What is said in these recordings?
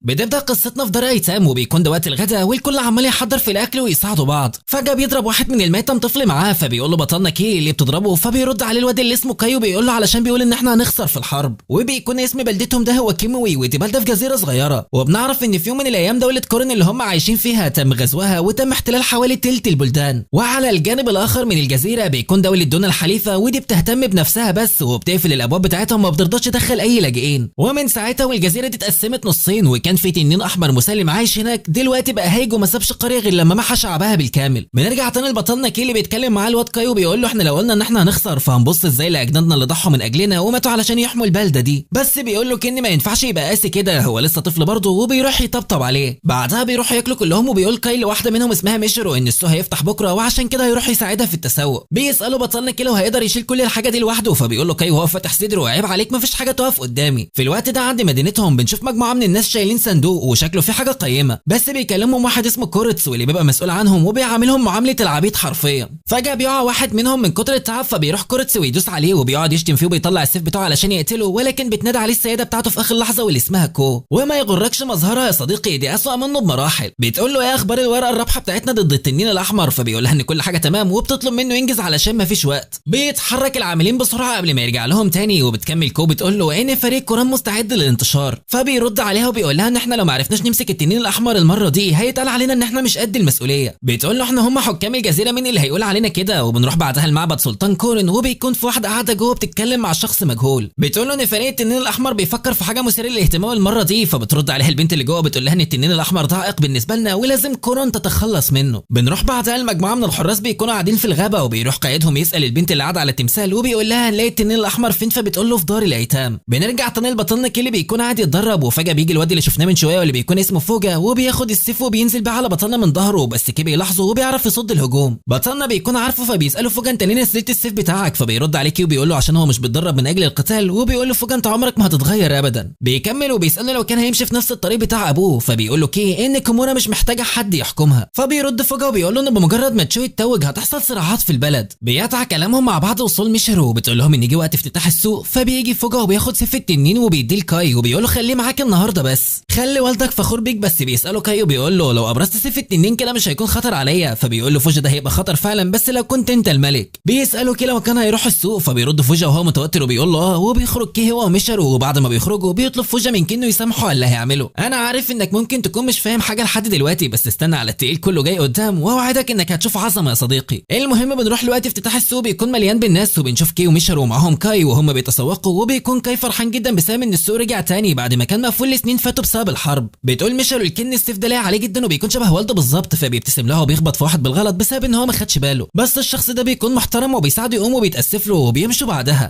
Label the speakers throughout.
Speaker 1: بتبدا قصتنا في دار ايتام، وبيكون ده وقت الغداء والكل عمال يحضر في الاكل ويساعدوا بعض. فجاه بيضرب واحد من الميتم طفل معاه، فبيقول له بطلنا كي اللي بتضربه، فبيرد عليه الواد اللي اسمه كاي وبيقول له علشان بيقول ان احنا هنخسر في الحرب. وبيكون اسم بلدتهم ده هو كيموي، ودي بلده في جزيره صغيره. وبنعرف ان في يوم من الايام دوله كورن اللي هم عايشين فيها تم غزوها وتم احتلال حوالي تلت البلدان. وعلى الجانب الاخر من الجزيره بيكون دوله دونا الحليفه، ودي بتهتم بنفسها بس، وبتقفل الابواب بتاعتها وما بترضاش تدخل اي لاجئين. ومن ساعتها والجزيره دي اتقسمت نصين، وكان في تنين احمر مسلم عايش هناك. دلوقتي بقى هايج وما سابش القريه غير لما محى شعبها بالكامل. بنرجع تاني لبطلنا كي اللي بيتكلم معاه الواد كاي وبيقول له احنا لو قلنا ان احنا هنخسر فهنبص ازاي لاجدادنا اللي ضحوا من اجلنا وماتوا علشان يحموا البلده دي. بس بيقول له كني ما ينفعش يبقى قاسي كده، هو لسه طفل برضه، وبيروح يطبطب عليه. بعدها بيروحوا ياكلوا كلهم، وبيقول كاي لواحده منهم اسمها ميشرو ان السوق هيفتح بكره وعشان كده هيروح يساعدها في التسوق. بيسالوا بطلنا كي لو هيقدر يشيل كل الحاجه دي لوحده، فبيقول له كاي وهو فاتح صدره عيب عليك مفيش حاجه تقف قدامي. في الوقت ده عند مدينتهم بنشوف مجموعه من الناس شايلين صندوق وشكله في حاجه قيمه، بس بيكلمهم واحد اسمه كورتس واللي بيبقى مسؤول عنهم وبيعاملهم معامله العبيد حرفيا. فجاه بيقع واحد منهم من كتر التعب، فبيروح كورتس ويدوس عليه وبيقعد يشتم فيه وبيطلع السيف بتاعه علشان يقتله، ولكن بتنادى عليه السيده بتاعته في اخر لحظه واللي اسمها كو. وما يغركش مظهرها يا صديقي، دي اسوأ منه بمراحل. بتقول له ايه اخبار الورقه الرابحه بتاعتنا ضد التنين الاحمر، فبيقول لها ان كل حاجه تمام وبتطلب منه ينجز علشان ما فيش وقت. بيتحرك العاملين بسرعه قبل ما يرجع لهم تاني، وبتكمل كو بتقول له ان فريق كوران مستعد للانتشار. فبيرد عليها وبيقول لها ان احنا لو ما عرفناش نمسك التنين الاحمر المره دي هيتقال علينا ان احنا مش قد المسؤوليه. بتقول له احنا هم حكام الجزيره، مين اللي هيقول علينا كده؟ وبنروح بعدها المعبد سلطان كورن، وبيكون في واحده قاعده جوه بتتكلم مع شخص مجهول. بتقول له ان فريق التنين الاحمر بيفكر في حاجه مثيره للاهتمام المره دي، فبترد عليها البنت اللي جوه بتقول لها ان التنين الاحمر ده عائق بالنسبه لنا ولازم كورن تتخلص منه. بنروح بعدها المجموعه من الحراس بيكونوا قاعدين في الغابه، وبيروح قائدهم يسال البنت اللي قاعده على التمثال وبيقول لها هنلاقي التنين الاحمر فين، فبتقول له في دار الايتام. بنرجع تاني لبطلنا كي اللي بيكون قاعد يتدرب، وفجاه بيجي الواد اللي شفناه من شويه واللي بيكون اسمه فوجا، وبياخد السيف وبينزل بيه على بطلنا من ظهره، بس كي بيلاحظه وبيعرف يصد الهجوم. بطلنا بيكون عارفه فبيساله فوجا انت ليه نزلت السيف بتاعك؟ فبيرد عليه كي وبيقول له عشان هو مش بيتدرب من اجل القتال، وبيقول له فوجا انت عمرك ما هتتغير ابدا. بيكمل وبيساله لو كان هيمشي في نفس الطريق بتاع ابوه، فبيقول له كي ان كومورا مش محتاجه حد يحكمها. فبيرد فوجا وبيقول له ان بمجرد ما تشوي التوج هتحصل صراعات في البلد. بيقطع كلامهم مع بعض وصول ميشرو وبتقول لهم ان يجي وقت افتتاح السوق، فبيجي فوجا وبياخد سيف التنين وبيديه لكاي وبيقول له خليه معاك النهارده بس خلي والدك فخور بيك. بس بيساله كاي وبيقول له لو ابرزت سيف التنين كده مش هيكون خطر عليا، فبيقول له فوجا ده هيبقى خطر فعلا بس لو كنت انت الملك. بيساله كي لو كان هيروح السوق، فبيرد فوجا وهو متوتر وبيقول له وبيخرج كي هو وميشرو، وبعد ما بيخرجوا بيطلب فوجا من كي انه يسامحه على اللي هيعمله. انا عارف انك ممكن تكون مش فاهم حاجه لحد دلوقتي، بس استنى على التقيل كله جاي قدام واوعدك انك هتشوف عظمه يا صديقي. المهم بنروح لوقت افتتاح السوق بيكون مليان بالناس، وبنشوف كي وميشرو ومعاهم كاي وهم بيتسوقوا، وبيكون كاي فرحان جدا بسبب ان السوق رجع تاني بعد ما كان مقفول لسنين فاتوا بسبب الحرب. بتقول ميشرو الكن السيف ده لاقي عليه جدا وبيكون شبه والده بالظبط، فبيبتسم لها وبيخبط في واحد بالغلط بسبب ان هو ما خدش باله، بس الشخص ده بيكون محترم وبيساعده يقوم وبيتاسف له وبيمشوا.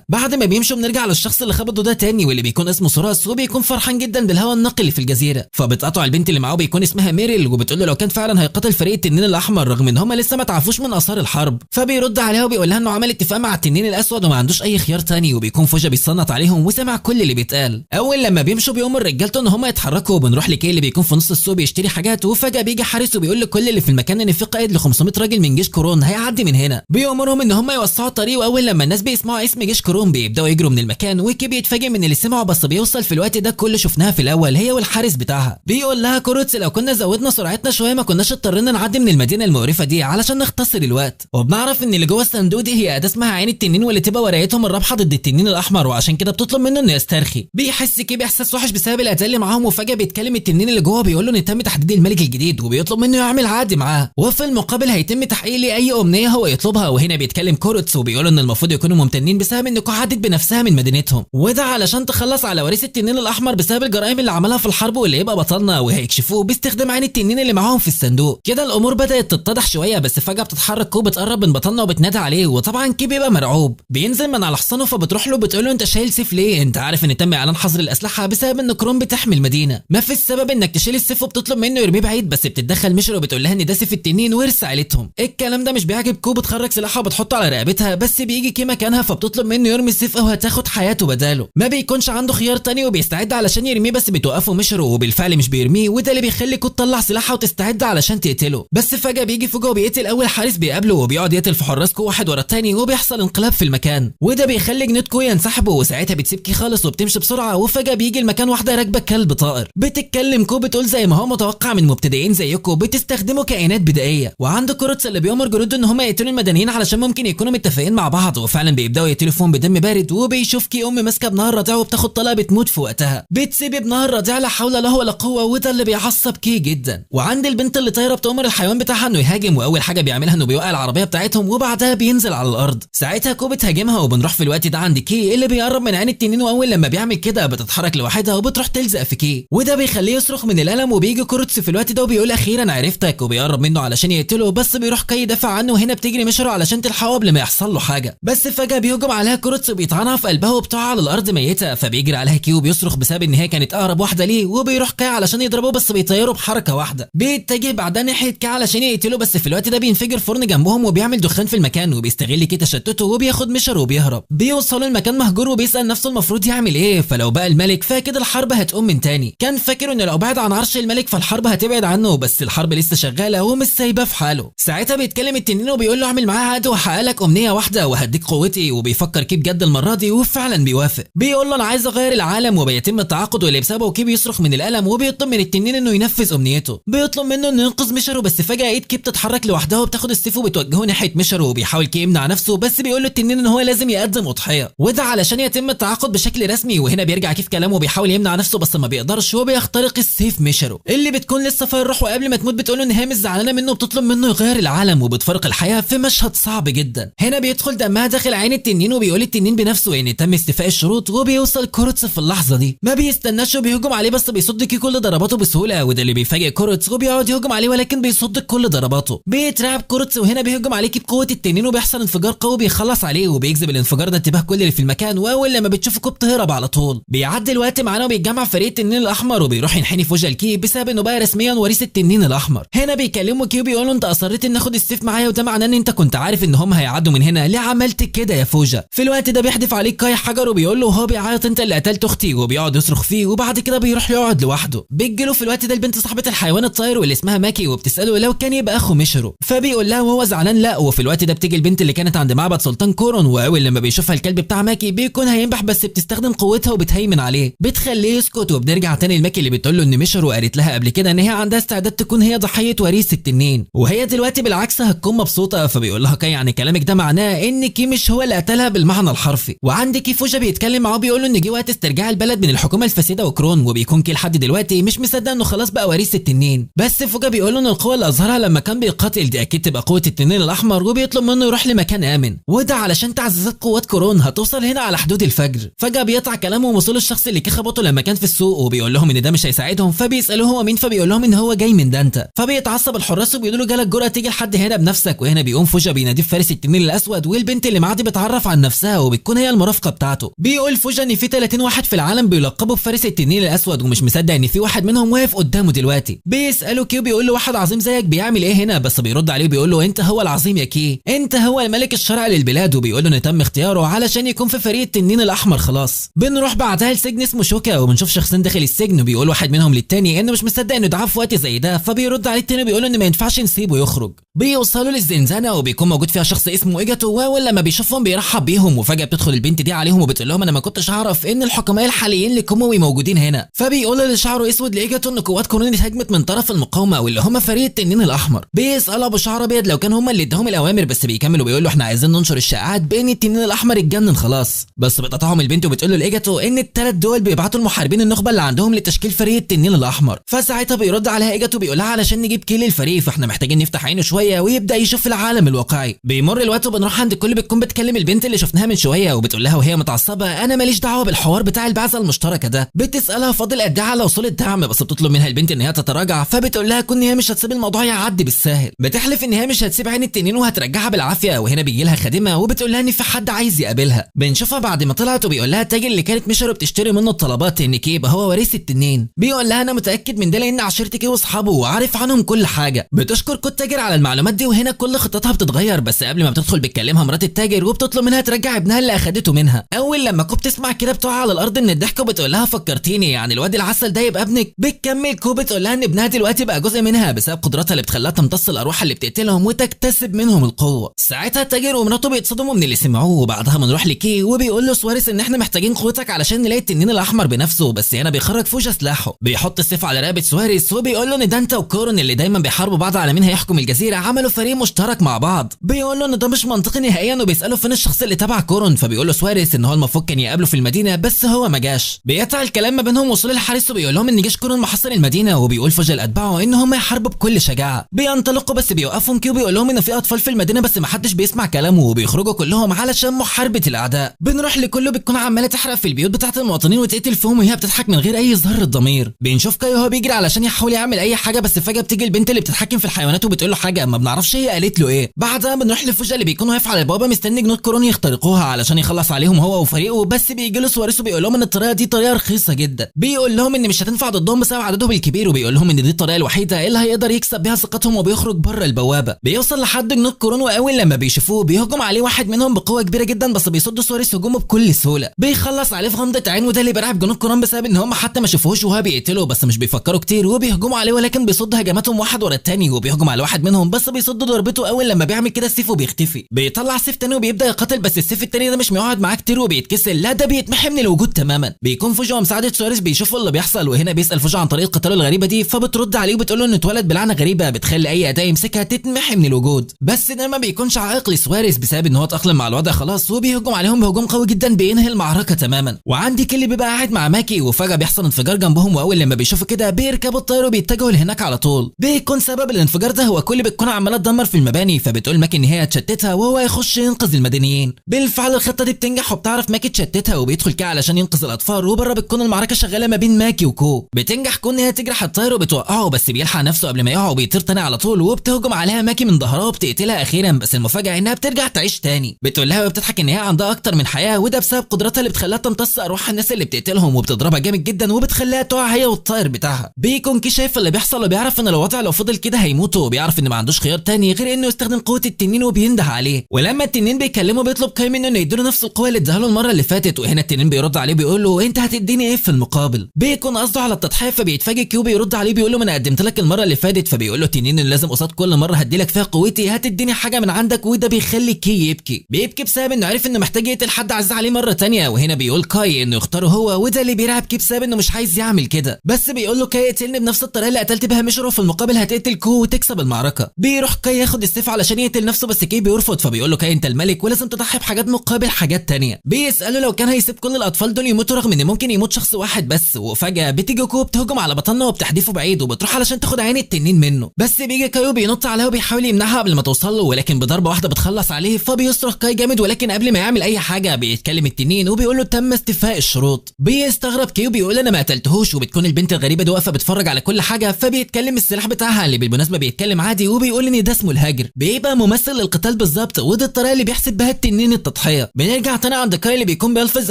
Speaker 1: بعد ما بيمشوا بنرجع للشخص اللي خبطه ده تاني واللي بيكون اسمه سوراس، وبيكون فرحان جدا بالهواء النقي اللي في الجزيره. فبتقطع البنت اللي معاه بيكون اسمها ميريل وبتقول له لو كان فعلا هيقاتل فريق التنين الاحمر رغم ان هم لسه ما تعرفوش من اثار الحرب. فبيرد عليها وبيقول لها انه عمل اتفاق مع التنين الاسود وما عندوش اي خيار تاني، وبيكون فوجا بيصنط عليهم وسمع كل اللي بيتقال. اول لما بيمشوا بيقوموا رجالته ان هم يتحركوا، وبنروح لكي اللي بيكون في نص السوق بيشتري حاجات، وفجاه بيجي حارس وبيقول لكل اللي في المكان ان في قائد ل 500 راجل من جيش كورون هيعدي من هنا. بيأمرهم ان هم يوسعوا الطريق، واول لما الناس بيسمعوا اسم جيش كورون بيبداوا يجروا من المكان، وكي بيتفاجئ من اللي سمعوا، بس بيوصل في الوقت ده كل شفناها في الاول هي والحارس بتاعها. بيقول لها كوروتس لو كنا زودنا سرعتنا شويه ما كناش اضطرينا نعدي من المدينه المقرفه دي علشان نختصر الوقت. وبنعرف ان اللي جوه الصندوق دي هي اداه اسمها عين التنين واللي تبقى ورقتهم الرابحه ضد التنين الاحمر، وعشان كده بتطلب منه انه يسترخي. بيحس كي باحساس وحش بسبب الاداه اللي معاهم، وفجاه بيتكلم التنين اللي جوه بيقول له ان تم تحديد الملك الجديد وبيطلب منه يعمل عقد معاه، وفي المقابل هيتم تحقيق لي اي امنيه هو يطلبها. وهنا بيتكلم كوروتس وبيقول ان المفروض يكونوا ممتنين بسبب ان كو عدت بنفسها من مدينتهم، وده علشان تخلص على وريث التنين الاحمر بسبب الجرائم اللي عملها في الحرب، واللي يبقى بطلنا وهيكشفوه باستخدام عين التنين اللي معاهم في الصندوق. كده الامور بدات تتضح شويه، بس فجاه بتتحرك كو بتقرب من بطلنا وبتنادى عليه، وطبعا كي بيبقى مرعوب. بينزل من على حصانه فبتروح له بتقول له انت شايل سيف ليه؟ انت عارف ان تم اعلان حظر الاسلحه بسبب ان كروم بتحمي المدينه، ما في السبب انك تشيل السيف وبتطلب منه يرميه بعيد. بس بتتدخل ميشرو وبتقول لها ان ده سيف التنين ورث عيلتهم. الكلام ده مش بيعجب كو، بتخرج سلاحها وبتحطه على رقبتها، بس بيجي كي مكانها فبتطلب منه يرمي السيف او هتاخد حياته بداله. ما بيكونش عنده خيار تاني وبيستعد علشان يرميه، بس بتوقفه ميشرو وبالفعل مش بيرميه، وده اللي بيخلي كو تطلع سلاحها وتستعد علشان تقتله. بس فجاه بيجي فوجا وبيقتل اول حارس بيقابله، وبيقعد يقتل في حراس كو واحد ورا التاني، وبيحصل انقلاب في المكان، وده بيخلي جنود كو ينسحبوا، وساعتها بتسيب كي خالص وبتمشي بسرعه. وفجاه بيجي المكان واحده راكبه كلب طائر. طائر. بتتكلم كو بتقول زي ما هو متوقع من مبتدئين زيكم بتستخدموا كائنات بدائيه، وعنده كوروتس اللي بيامر جنوده ان هم يقتلوا المدنيين علشان ممكن يكونوا متفقين مع بعض، وفعلا بيبداوا يقتلوا فيهم بدم بارد. وبيشوف كي ماسكه ابنها الرضيع وبتاخد طلقه بتموت في وقتها، بتسيب ابنها الرضيع لا حول له ولا قوه، وده اللي بيعصب كي جدا. وعند البنت اللي طايره بتامر الحيوان بتاعها انه يهاجم، واول حاجه بيعملها انه بيوقع العربيه بتاعتهم وبعدها بينزل على الارض. ساعتها كو بتهاجمها، وبنروح في الوقت ده عند كي اللي بيقرب من عين التنين، واول لما بيعمل كده بتتحرك لوحدها وبتروح تلزق في كي، وده بيخليه يصرخ من الالم. وبيجي كوروتس في الوقت ده وبيقول اخيرا عرفتك، وبيقرب منه علشان يقتله، بس بيروح كي يدافع عنه، وهنا بتجري مشرو علشان تلحقه قبل ما يحصل له حاجه. بس فجاه بيهجم عليها كوروتس وبيطعنها في قلبها وبتقع على الارض ميته، فبيجري عليها كي وبيصرخ بسبب ان هي كانت اقرب واحده ليه، وبيروح كي علشان يضربه بس بيطيره بحركه واحده. بيتجه بعدها ناحيه كي علشان يقتله، بس في الوقت ده بينفجر فرن جنبهم وبيعمل دخان في المكان، وبيستغل كي تشتته وبياخد مشر وبيهرب. بيوصلوا المكان مهجور وبيسال نفسه المفروض يعمل ايه، فلو بقى الملك فكده الحرب هتقوم من تاني. كان فاكر ان لو بعد عن عرش الملك فالحرب هتبعد عنه، بس الحرب لسه شغاله ومش سايباه في حاله. ساعتها بيتكلم التنين وبيقول له اعمل معاه عقد وهحقق لك امنيه واحده وهديك قوتي، وبيفكر كي بجد المره دي وفعلا بيوافق. بيقول له انا عايز اغير العالم، وبيتم التعاقد واللي بسببه كي بيصرخ من الالم، وبيطلب من التنين انه ينفذ امنيته. بيطلب منه انه ينقذ مشرو، بس فجاه ايد كي بتتحرك لوحدها وبتاخد السيف وبتوجهه ناحيه مشرو، وبيحاول كي يمنع نفسه، بس بيقول له التنين ان هو لازم يقدم اضحيه، وده علشان يتم التعاقد بشكل رسمي. وهنا بيرجع كي في كلامه وبيحاول يمنع نفسه بس ما بيقدرش، وبيخترق السيف مشرو اللي بتكون لسه فيها الروح، وقبل ما تموت بتقول له ان هي مش زعلانه منه وبتطلب منه يغير العالم، وبتفرق الحياه في مشهد صعب جدا. هنا بيدخل دمها داخل عين التنين، وبيقول التنين بنفسه ان تم استيفاء الشروط، وبيوصل كوروتس في اللحظه دي. ما بيستناش وبيهجم عليه، بس بيصد كي كل ضرباته بسهوله، وده اللي بيفاجئ كوروتس، وبيقعد يهجم عليه ولكن بيصد كل ضرباته. بيترعب كوروتس، وهنا بيهجم عليه كي بقوه التنين، وبيحصل انفجار قوي بيخلص عليه، وبيجذب الانفجار ده انتباه كل اللي في المكان، واول لما بتشوف كو بتهرب على طول. بيعدي الوقت معانا وبيتجمع فريق التنين الاحمر، وبيروح ينحني في وجه الكي بسبب انه بقى رسميا وريث التنين الاحمر. هنا بيكلموا كي وبيقولوا انت اصريت ان اخد السيف معايا، وده معناه ان انت كنت عارف ان هم هيعدوا من هنا، ليه عملت كده يا فوجا؟ في الوقت ده بيحدف عليه كاي حجر وبيقول له وهو بيعيط انت اللي قتلت اختي، وبيقعد يصرخ فيه، وبعد كده بيروح يقعد لوحده. بيجيله في الوقت ده البنت صاحبه الحيوان الطاير واللي اسمها ماكي، وبتساله لو كان يبقى اخو مشرو، فبيقول لها وهو زعلان لا. وفي الوقت ده بتيجي البنت اللي كانت عند معبد سلطان كورون، واول لما بيشوفها الكلب بتاع ماكي بيكون هينبح، بس بتستخدم قوتها وبتهيمن عليه، بتخليه يسكت. وبنرجع تاني لماكي اللي بتقول له ان مشرو قالت لها قبل كده ان هي عندها استعداد تكون هي ضحيه وريث التنين، وهي دلوقتي بالعكس هتكون مبسوطه. فبيقول لها كاي يعني كلامك ده معناه ان كي مش هو اللي قتلها بالمعنى الحرفي. وعند كي فوجا بيتكلم معاه بيقول له ان جه وقت استرجاع البلد من الحكومه الفاسده وكرون، وبيكون كي لحد دلوقتي مش مصدق انه خلاص بقى وريث التنين. بس فوجا بيقول له ان القوه اللي اظهرها لما كان بيقاتل دي اكيد تبقى قوه التنين الاحمر، وبيطلب منه يروح لمكان امن، وده علشان تعزيزات قوات كرون هتوصل هنا على حدود الفجر. فجاه بيقطع كلامه ووصول الشخص اللي كي خبطه لما كان في السوق، وبيقول لهم ان ده مش هيساعدهم، فبيسالوه هو مين، فبيقول لهم ان هو جاي من دانتا. فبيتعصب الحراس وبيقولوا له جالك جرأه تيجي لحد هنا بنفسك. وهنا بيقوم فوجا بيناديه فارس التنين الاسود، والبنت اللي معاه دي بتعرف عن نفسها وبتكون هي المرافقه بتاعته. بيقول فوجا ان في 30 واحد في العالم بيلقبوا بفارس التنين الاسود، ومش مصدق ان في واحد منهم واقف قدامه دلوقتي. بيساله كي بيقول له واحد عظيم زيك بيعمل ايه هنا، بس بيرد عليه بيقول له انت هو العظيم يا كي، انت هو الملك الشرعي للبلاد. وبيقول له ان تم اختياره علشان يكون في فريق التنين الاحمر خلاص. بنروح بعدها لسجن اسمه شوكا، وبنشوف شخصين داخل السجن، وبيقول واحد منهم للتاني انه مش مصدق انه اتعاف في وقت زي ده، فبيرد عليه التاني بيقول له ان ما ينفعش نسيبه يخرج. بيوصلوا للزنزانه وبيكون موجود فيها شخص اسمه ايجاتو، واول لما بيشوفهم بيرحب بيهم، وفجاه بتدخل البنت دي عليهم وبتقول لهم انا ما كنتش اعرف ان الحكماء الحاليين لكوموي موجودين هنا. فبيقول اللي شعره اسود لايجاتو ان قوات كورون هجمت من طرف المقاومه واللي هم فريق التنين الاحمر. بيسال ابو شعر ابيض لو كان هم اللي اداهم الاوامر، بس بيكملوا بيقول له احنا عايزين ننشر الشائعات بان التنين الاحمر اتجنن خلاص. بس بتقطعهم البنت وبتقول له لايجاتو ان الثلاث دول بيبعتوا المحاربين النخبه اللي عندهم لتشكيل فريق التنين الاحمر. فساعتها بيرد عليها ايجاتو بيقول لها علشان نجيب كيل الفريق فاحنا محتاجين نفتح عينه شويه ويبدا يشوف العالم الواقعي. بيمر الوقت وبنروح عند الكل بتكون بتكلم البنت اللي شفناها من شويه، وبتقول لها وهي متعصبه انا ماليش دعوه بالحوار بتاع البعثه المشتركه ده. بتسالها فاضل قد ايه على وصول الدعم، بس بتطلب منها البنت ان هي تتراجع، فبتقول لها كون هي مش هتسيب الموضوع يعدي بالساهل. بتحلف ان هي مش هتسيب عين التنين وهترجعها بالعافيه. وهنا بيجي لها خادمه وبتقول لها ان في حد عايز يقابلها. بنشوفها بعد ما طلعت وبيقول لها التاجر اللي كانت مشرو بتشتري منه الطلبات ان كي يبقى هو وريث التنين. بيقول لها انا متاكد من ده لان عشيرتي كي واصحابه وعارف عنهم كل حاجه. بتشكر كو التاجر على المعلومات دي، وهنا كل خطتها بتتغير. بس قبل ما بتدخل بتكلمها مرات التاجر وبتطلب منها ترجع ابنها اللي اخدته منها. اول لما كو بتسمع كده بتقع على الارض من الضحك وبتقول لها فكرتيني يعني الواد العسل ده يبقى ابنك. بتكمل كو بتقول لها ان ابنها دلوقتي بقى جزء منها بسبب قدراتها اللي بتخليها تمتص الارواح اللي بتقتلهم وتكتسب منهم القوه. ساعتها التاجر ومراته بيتصدموا من اللي سمعوه، وبعدها بنروح لكي وبيقول له سواريس ان احنا محتاجين قوتك علشان نلاقي التنين الاحمر بنفسه. بس هنا بيخرج فوجا سلاحه، بيحط السيف على رقبه سواريز وبيقول له ان دانتا وكورون اللي دايما بيحاربوا بعض على مين هيحكم الجزيره عملوا فريق مشترك مع بعض. بيقول له ان ده مش منطقي نهائيا وبيساله فين الشخص اللي تبع كورون، فبيقول له سواريز ان هو المفروض كان يقابله في المدينه بس هو ما جاش. بيقطع الكلام ما بينهم وصول الحارس وبيقول لهم ان جيش كورون محاصر المدينه، وبيقول فوجا لاتباعه ان هم يحاربوا بكل شجاعه. بينطلقوا بس بيوقفهم كيو بيقول لهم ان في اطفال في المدينه بس ما حدش بيسمع كلامه، وبيخرجوا كلهم علشان محاربه الاعداء. بنروح لكله بتكون عماله تحرق في البيوت بتاعه المواطنين وتقتل فيهم وهي بتضحك من غير اي ظهر ضمير. بنشوف كايو هو بيجري علشان يحاول يعمل اي حاجه بس فجاه بتيجي البنت اللي بتتحكم في الحيوانات وبتقول له حاجه ما بنعرفش هي قالت له ايه. بعدها بنروح لفوجا اللي بيكون واقف على البوابه مستني جنود كورون يخترقوها علشان يخلص عليهم هو وفريقه، بس بيجي له سواريز وبيقول لهم ان الطريقه دي طريقه رخيصه جدا. بيقول لهم ان مش هتنفع ضدهم بسبب عددهم الكبير، وبيقول لهم ان دي الطريقه الوحيده اللي هيقدر يكسب بيها ثقتهم، وبيخرج بره البوابه. بيوصل لحد جنود كورون واول لما بيشوفوه بيهجم عليه واحد منهم بقوه كبيره جدا بس بيصد سواريز هجومه بكل سهوله. بيخلص عليه في غمضه عين، وده اللي بيرعب جنود كورون بسبب ان هم حتى ما شافوهوش وهو بيقتله، بس مش بيفكروا كتير وبيهجموا عليه، ولكن بيصد هجماتهم واحد ورا الثاني، وبيهجم على واحد منهم بس بيصد ضربته. اول لما بيعمل كده السيف وبيختفي. بيطلع سيف تاني وبيبدا يقاتل، بس السيف التاني ده مش بيقعد معاه كتير وبيتكسر، لا ده بيتمحي من الوجود تماما. بيكون فوجا ومساعده سواريز بيشوفوا اللي بيحصل، وهنا بيسال فوجا عن طريقه قتاله الغريبه دي، فبترد عليه وبتقول له انه اتولد بلعنه غريبه بتخلي اي اداه يمسكها تتمحي من الوجود، بس ده ما بيكونش عائق لسواريز بسبب ان هو اتاقلم مع الوضع خلاص، وبيهجم عليهم بهجوم قوي جدا بينهي المعركه تماما. وعندي كل بيبقى قاعد مع ماكي وفجاه بيحصل انفجار جنبهم، واول لما بيشوفوا كده بيركبوا الطياره وبيتجهوا لهناك على طول. بيكون سبب الانفجار ده هو كل بتكون عماله تدمر في المباني، فبتقول ماكي ان هي تشتتها وهو يخش ينقذ المدنيين. بالفعل الخطه دي بتنجح وبتعرف ماكي تشتتها وبيدخل كده علشان ينقذ الاطفال، وبره بتكون المعركه شغاله ما بين ماكي وكو. بتنجح كون ان هي تجرح الطير وبتوقعه، بس بيلحق نفسه قبل ما يقع وبيطير تاني على طول، وبتهجم عليها ماكي من ظهرها وبتقتلها اخيرا، بس المفاجاه انها بترجع تعيش تاني. بتقول لها وبتضحك ان هي عندها اكتر من حياه، وده بسبب قدرتها اللي بتخليها تمتص ارواح الناس اللي بتقتلهم، وبتضربها جامد جدا وبتخليها تقع هي والطائر بتاعها. بيكون كي شايف اللي بيحصل وبيعرف ان الوضع لو فضل كده هيموتوا، وبيعرف ان ما عندوش خيار تاني غير انه يستخدم قوه التنين وبينده عليه. ولما التنين بيكلمه بيطلب كاي منه انه يديله نفس القوه اللي اداها له المره اللي فاتت، وهنا التنين بيرد عليه بيقول له انت هتديني ايه في المقابل. بيكون قصده على التضحيه، فبيتفاجئ كيو بيرد عليه بيقول له ما انا قدمت لك المره اللي فاتت، فبيقول له التنين ان لازم قصاد كل مره هديلك فيها قوتي هتديني حاجه من عندك، وده بيخلي كي بيبكي بسبب انه عارف انه محتاج يقتل حد عزيز عليه مره تانية. وهنا بيقول كاي انه يختاره هو، وده اللي بيرعب كي بسبب انه مش عايز يعمل كده، بس بيقول له كاي اقتلني بنفس الطريقه اللي قتلت بها ميشرو، في المقابل هتقتل كو وتكسب المعركه. بيروح كاي ياخد السيف علشان يقتل نفسه، بس كي بيرفض، فبيقول له كاي انت الملك ولازم تضحي بحاجات مقابل حاجات تانية. بيساله لو كان هيسيب كل الاطفال دول يموتوا رغم ان ممكن يموت شخص واحد بس. وفجاه بتيجي كو بتهجم على بطلنا وبتحدفه بعيد، وبتروح علشان تاخد عين التنين منه، بس بيجي كايو بينط عليها وبيحاول يمنعها قبل ما توصل له، ولكن بضربه واحده بتخلص عليه، فبيصرخ كاي جامد، ولكن قبل ما يعمل اي حاجه بيتكلم التنين وبيقول له تم استيفاء الشروط. بيستغرب كيو بيقول انا ما قتلتهوش، وبتكون البنت الغريبه دي واقفه بتتفرج على كل حاجه، فبيتكلم السلاح بتاعها اللي بالمناسبه بيتكلم عادي، وبيقول ان ده اسمه الهجر، بيبقى ممثل للقتال بالظبط، ودي الطريقه اللي بيحسب بها التنين التضحيه. بنرجع تاني عند كاي اللي بيكون بيلفظ